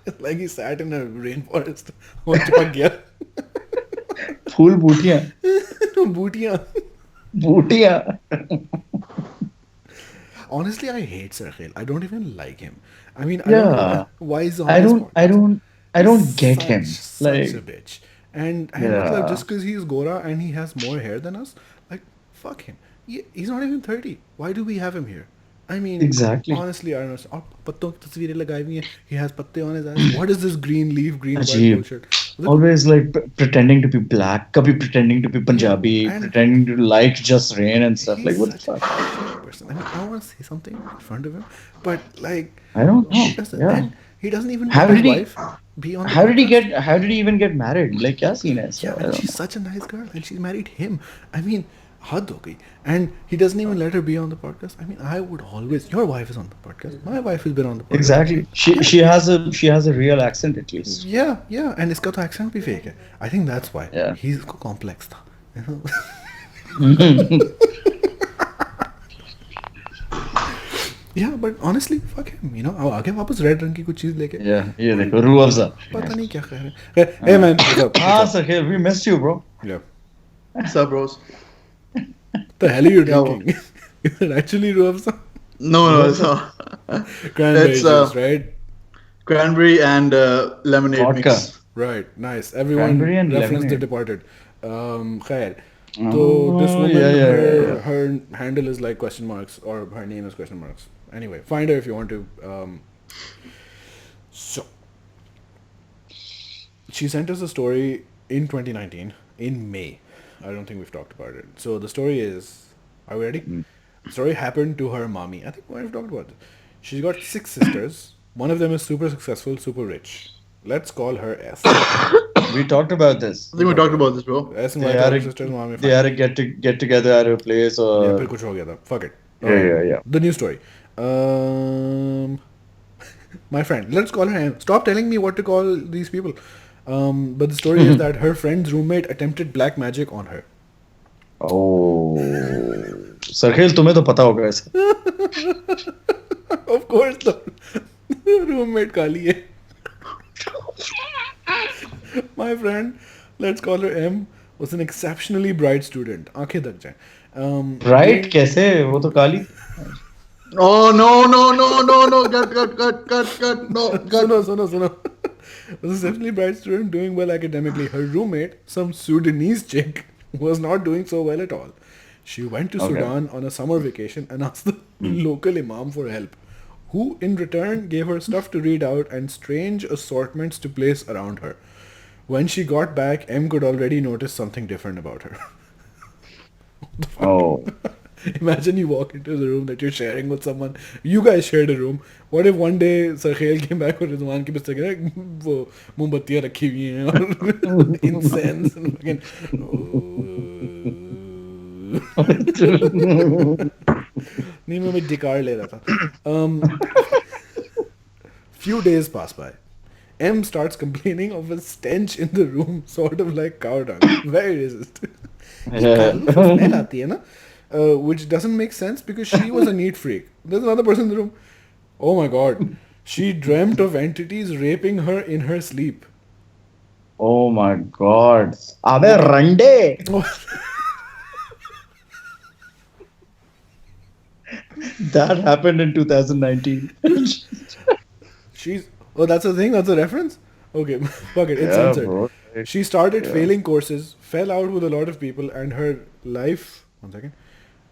It's like he sat in a rainforest. वो चिपक गया. फूल बूटियां. बूटियां. बूटियां. Honestly, I hate Sarkhail. I don't even like him. I mean, I don't know why he's on I this don't podcast. get him. Such Like, a bitch. And yeah. just because he's Gora and he has more hair than us, like, fuck him. He's not even 30. Why do we have him here? I mean, Exactly. honestly, I don't know. और पत्तों की तस्वीरें लगाई हुई हैं. He has पत्ते on his eyes. What is this green leaf, green white Ajeeb. bullshit? Always like pretending to be black, kabhi pretending to be Punjabi, and pretending to like just rain and stuff. Like, what the such fuck? a shit person. I mean, I want to say something in front of him, but like, I don't know. Yeah. And he doesn't even How let did his he- wife be on the How did he podcast. get? How did he even get married? Like, क्या scene है इसका? Yeah, I and don't she's know. such a nice girl, and she's married him. I mean, हद हो गई. And he doesn't even let her be on the podcast. I mean, I would always. Your wife is on the podcast. My wife has been on the podcast. Exactly. She has a real accent at least. Yeah, and इसका तो accent भी fake है. I think that's why. Yeah. He's complex था. You know? Yeah, but honestly, fuck him. You know, अब आगे वापस red रंग की कुछ चीज लेके. Yeah. ये देखो रूह अफ़ज़ा. पता नहीं क्या कह रहे हैं. Hey man, what's up? Ah, Sarkhail, we missed you, bro. Yeah. What's up, bros? The hell are you Yeah, drinking? Is it actually Ruafza? No, it's not. Cranberry It's, juice, right? Cranberry and lemonade Vodka. mix. Right, nice. Everyone Cranberry and reference The lemonade. Departed. Khair. Oh, So this woman, yeah. her handle is like question marks, or her name is question marks. Anyway, find her if you want to. So she sent us a story in 2019 in May. I don't think we've talked about it. So the story is, are we ready? The story happened to her mommy. I think we might have talked about it. She's got 6 sisters. One of them is super successful, super rich. Let's call her S. We talked about this. I think we talked about this, bro. S and They Y had a- sisters, mommy. They had to get together at a place or. Yeah, फिर कुछ हो गया था. Fuck it. Yeah. The new story. My friend. Let's call her M. Stop telling me what to call these people. But the story is that her friend's roommate attempted black magic on her. Oh. Sarkhail, तुम्हें तो पता होगा इसका. Of course, the roommate काली है. My friend, let's call her M, was an exceptionally bright student. आंखें दग जाएं. Right? कैसे? वो तो काली. Oh, no. Cut. No, cut. Suno. Was a exceptionally bright student doing well academically. Her roommate, some Sudanese chick, was not doing so well at all. She went to Sudan on a summer vacation and asked the local imam for help, who in return gave her stuff to read out and strange assortments to place around her. When she got back, M could already notice something different about her. Oh. Imagine you walk into the room that you're sharing with someone. You guys shared a room. What if one day Sarkhail came back with Rizwan ki bistar ke wo mombatiyan rakhi hui hain aur incense and fucking नहीं मैं डिकार ले रहा था. Few days pass by. M starts complaining of a stench in the room, sort of like cow dung. Where is it? Smell आती है ना? Which doesn't make sense because she was a neat freak. There's another person in the room. Oh my god. She dreamt of entities raping her in her sleep. Oh my god. Abe rande. That happened in 2019. Oh, that's a thing? That's a reference? Okay, fuck it. It's censored. Bro. She started failing courses, fell out with a lot of people, and her life... One second.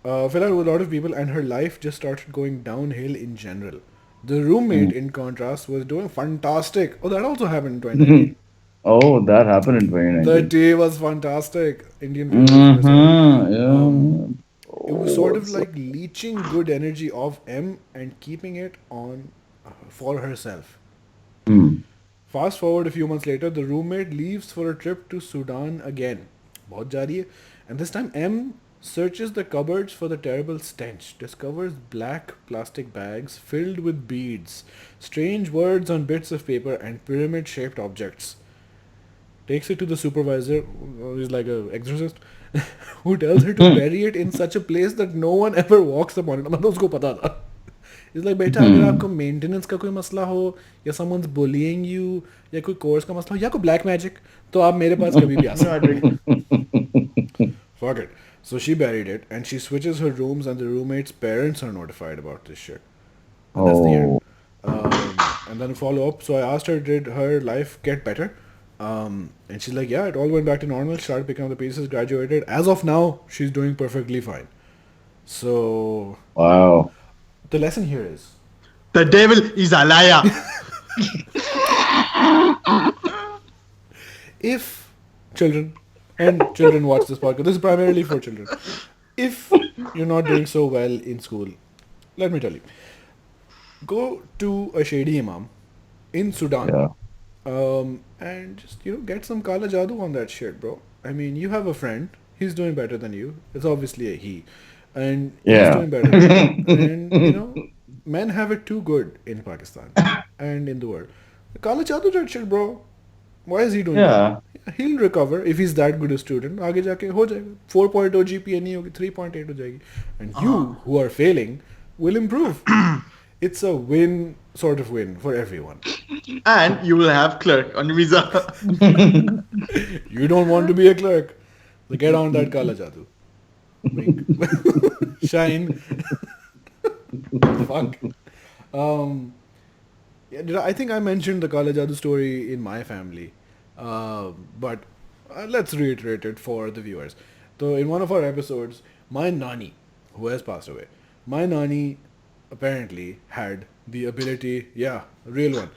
Fell out with a lot of people, and her life just started going downhill in general. The roommate, in contrast, was doing fantastic. Oh, that also happened in 2019. Oh, that happened in 2019. The day was fantastic. Indian It was sort of like leeching good energy of M and keeping it on for herself. Fast forward a few months later, the roommate leaves for a trip to Sudan again. बहुत जा रही है. And this time M searches the cupboards for the terrible stench, discovers black plastic bags filled with beads, strange words on bits of paper and pyramid-shaped objects. takes it to the supervisor, who's like an exorcist, who tells her to bury it in such a place that no one ever walks upon it. मतलब उसको पता था. It's like बेटा अगर आपको maintenance का कोई मसला हो या someone's bullying you या कोई कोर्स का मसला हो या कोई black magic तो आप मेरे पास कभी भी आ सकते. Fuck it. So she buried it and she switches her rooms and the roommate's parents are notified about this shit. And that's the end. And then follow up. So I asked her, did her life get better? And she's like, yeah, it all went back to normal. Started picking up the pieces, graduated. As of now, she's doing perfectly fine. So, wow. The lesson here is the devil is a liar. If children watch this podcast, this is primarily for children. If you're not doing so well in school, let me tell you, go to a shady imam in Sudan, and just get some kala jadoo on that shit, bro. I mean, you have a friend, he's doing better than you. It's obviously a he, and he's doing better than you. And men have it too good in Pakistan and in the world. Kala jadoo that shit, bro. Why is he doing that? He'll recover if he's that good a student. आगे जाके हो जाएगा. 4.0 GPA नहीं होगी, 3.8 हो जाएगी. And you who are failing will improve. It's a win, sort of win for everyone. And you will have clerk on visa. You don't want to be a clerk. So get on that kala jadoo. Shine. Fuck. I think I mentioned the kala jadoo story in my family. But let's reiterate it for the viewers. So in one of our episodes, my nani, who has passed away, my nani apparently had the ability, real one.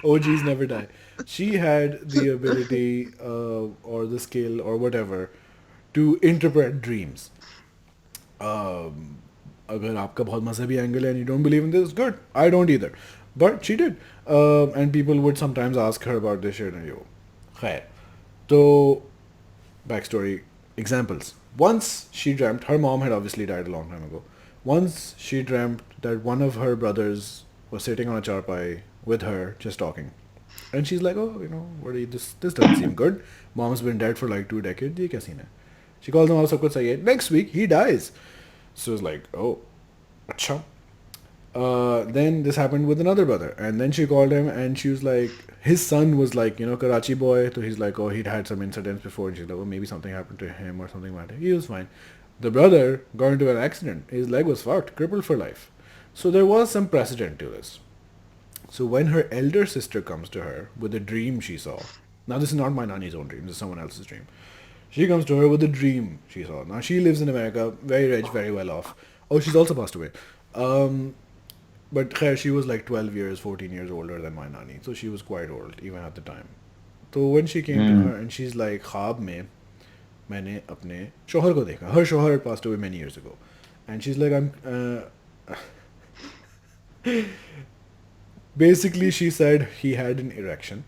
OGs never die. She had the ability or the skill or whatever to interpret dreams. अगर आपका बहुत मज़हबी angle and you don't believe in this, good. I don't either. But she did. And people would sometimes ask her about this shit and khair. So, backstory, examples. Once she dreamt, her mom had obviously died a long time ago. Once she dreamt that one of her brothers was sitting on a charpai with her, just talking. And she's like, this doesn't seem good. Mom's been dead for like 2 decades. Ye kya scene hai? She calls him, sab kuch sahi hai. Next week, he dies. So it's like, oh, acha. Then this happened with another brother, and then she called him and she was like, his son was like, Karachi boy, so he's like, oh, he'd had some incidents before, and she's like, oh, maybe something happened to him or something like that. He was fine. The brother got into an accident. His leg was fucked, crippled for life. So there was some precedent to this. So when her elder sister comes to her with a dream she saw, now this is not my nani's own dream, this is someone else's dream. She comes to her with a dream she saw. Now she lives in America, very rich, very well off. Oh, she's also passed away. But khair, she was like 12 years, 14 years older than my nani. So she was quite old, even at the time. So when she came to her and she's like, ख्वाब में मैंने अपने शोहर को देखा. Her शोहर had passed away many years ago. And she's like, basically she said he had an erection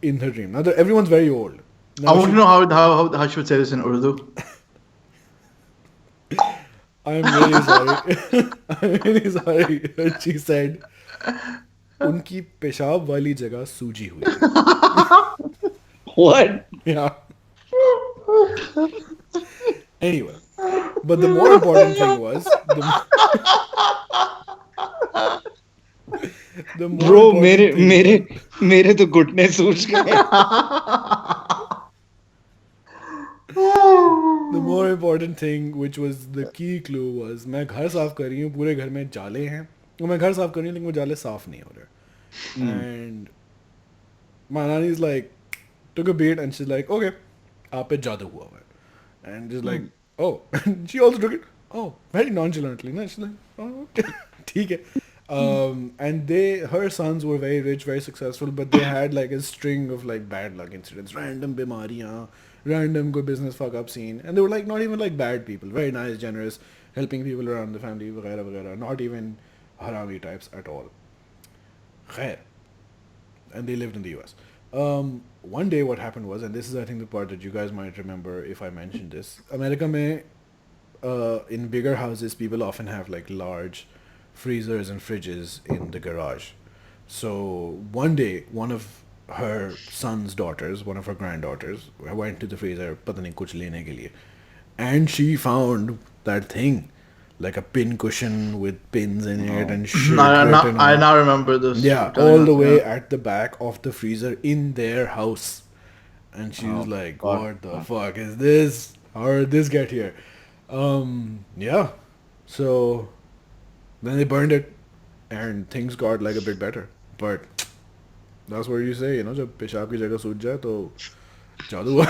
in her dream. Now everyone's very old. Now I want to know how she would say this in Urdu. I'm really sorry. I'm really sorry. But she said, उनकी पेशाब वाली जगह सूजी हुई. What? Yeah. Anyway, but the more important thing was the more Bro, मेरे तो घुटने सूज गए. The more important thing, which was the key clue, was मैं घर साफ कर रही हूँ, पूरे घर में जाले हैं. मैं घर साफ कर रही हूँ लेकिन वो जाले साफ नहीं हो रहे. And my nanny is like, took a beat and she's like, okay, आप पे जादू हुआ है. And just like, oh. And she also took it, oh, very nonchalantly. She's like, oh, okay, ठीक है. And her sons were very rich, very successful, but they had like a string of like bad luck incidents, random bimariyan, random good business fuck up scene, and they were like not even like bad people, very nice, generous, helping people around the family, वगैरह वगैरह, not even harami types at all. Khair. And they lived in the US. One day what happened was, and this is I think the part that you guys might remember if I mentioned this, America mein, in bigger houses people often have like large freezers and fridges in the garage. So one day one of her son's daughters, one of her granddaughters, went to the freezer, pata nahi kuch lene ke liye, and she found that thing, like a pin cushion with pins in it and shit. I now remember this. Yeah, all the way at the back of the freezer in their house. And she was like, God. What the fuck is this? How did this get here? Yeah. So then they burned it and things got like a bit better. But that's what you say, जब पेशाब की जगह सूज जाए तो जादू हुआ.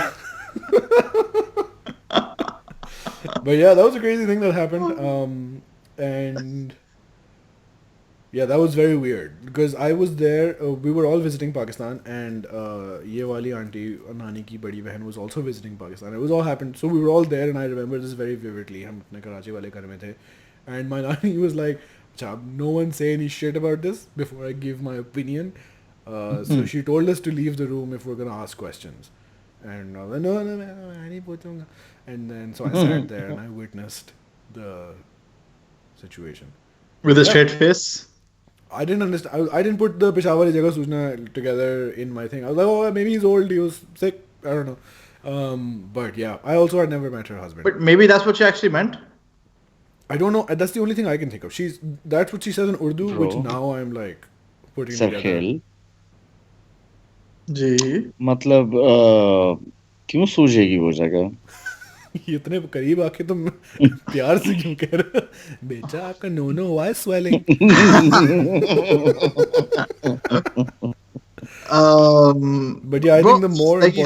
But yeah, that was a crazy thing that happened. And yeah, that was very weird because I was there. We were all visiting Pakistan, and ye wali auntie, Nani ki badi behan, was also visiting Pakistan. It was all happened. So we were all there, and I remember this very vividly. Hum apne Karachi wale ghar mein the, and my Nani was like, "No one say any shit about this before I give my opinion." So she told us to leave the room if we're gonna ask questions, and I was like, no, I nahi puchunga. And then so I sat there and I witnessed the situation with a straight face. I didn't understand. I didn't put the Peshawar wali jagah sujna together in my thing. I was like, oh, maybe he's old, he was sick. I don't know. But yeah, I also had never met her husband. But maybe that's what she actually meant. I don't know. That's the only thing I can think of. That's what she says in Urdu, which now I'm like putting together. जी मतलब क्यों सूझेगी वो जगह? इतने करीब आके तुम प्यार से क्यों कह रहे हो? बेटा आपका no why swelling? But yeah, I think the more like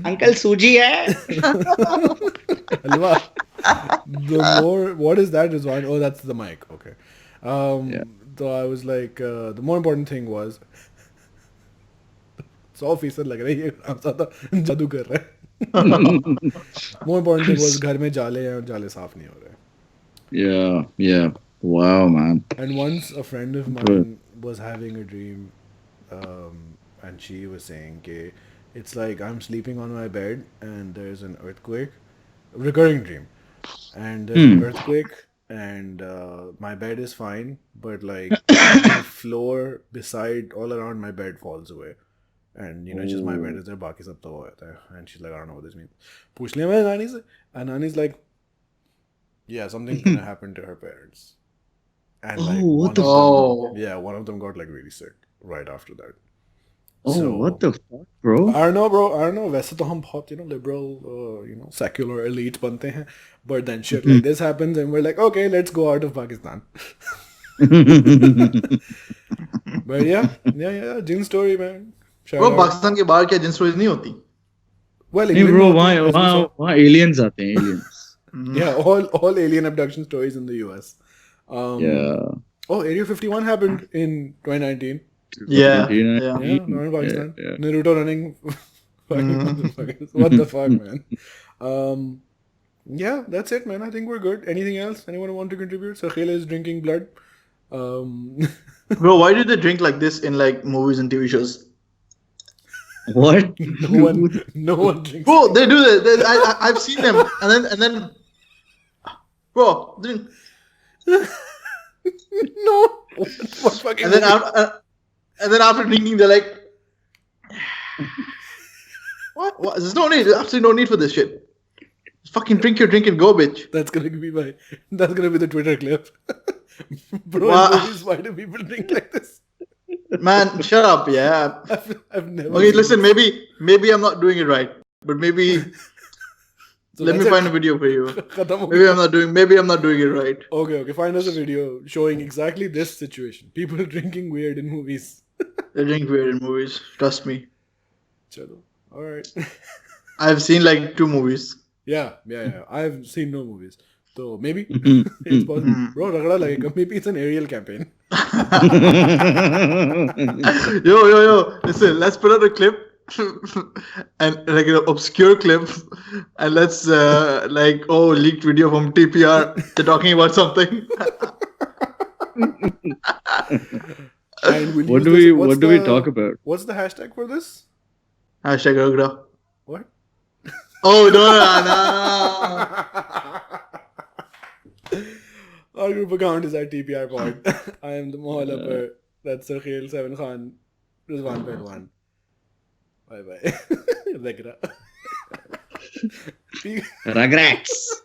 uncle सूजी है. Halwa. The more, what is that? Is oh, that's the mic. Okay. So I was like, the more important thing was 100% लग रहा है ये ज़्यादा जादू कर रहा है. More important thing was घर में जाले हैं और जाले साफ नहीं हो रहे. Yeah. Wow, man. And once a friend of mine was having a dream, and she was saying कि it's like I'm sleeping on my bed and there's an earthquake, recurring dream, and there's an earthquake and my bed is fine, but like the floor beside all around my bed falls away. And just my bed is there, बाकी सब तो हो जाता है. And she's like, I don't know what this means. पूछ लिया मैंने नानी से, and Nani's like, yeah, something's gonna happen to her parents. And like one of them got like really sick right after that. So, what the fuck, bro? I don't know. वैसे तो हम बहुत liberal, secular elite बनते हैं, but then shit like this happens, and we're like, okay, let's go out of Pakistan. But yeah, Jinn story, man. Bro, Pakistan के बाहर क्या जिन stories नहीं होती? Well, bro, वहाँ aliens आते हैं, aliens. Yeah, all alien abduction stories in the US. Oh, Area 51 happened in 2019. Yeah, not in Pakistan. Yeah. Naruto running. What the fuck, man? Yeah, that's it, man. I think we're good. Anything else? Anyone want to contribute? Sarkhail is drinking blood. Bro, why do they drink like this in like movies and TV shows? What? No one drinks. Bro, they do that. I've seen them, and then, bro, no. What fucking? And then after drinking, they're like, what? There's no need. There's absolutely no need for this shit. Just fucking drink your drink and go, bitch. That's gonna be the Twitter clip. Bro, why do people drink like this? Man, shut up, yeah. I've never. Okay, listen, maybe I'm not doing it right, but maybe let me find a video for you. Maybe I'm not doing it right. Okay, find us a video showing exactly this situation. People drinking weird in movies. They drink weird in movies. Trust me. Chalo. All right. I've seen like 2 movies. Yeah. I've seen no movies. So maybe it's possible. Bro, ragda lagega. Maybe it's an aerial campaign. Yo. Listen, let's put out a clip and like an obscure clip, and let's leaked video from TPR. They're talking about something. What do we talk about? What's the hashtag for this? Hashtag Rugra. What? Oh no. Our group account is at TPR Pod. I am the Mahal Upper. That's Sarkhail 7 Khan. Rizwan Pehlwan. Bye bye. Rugrats.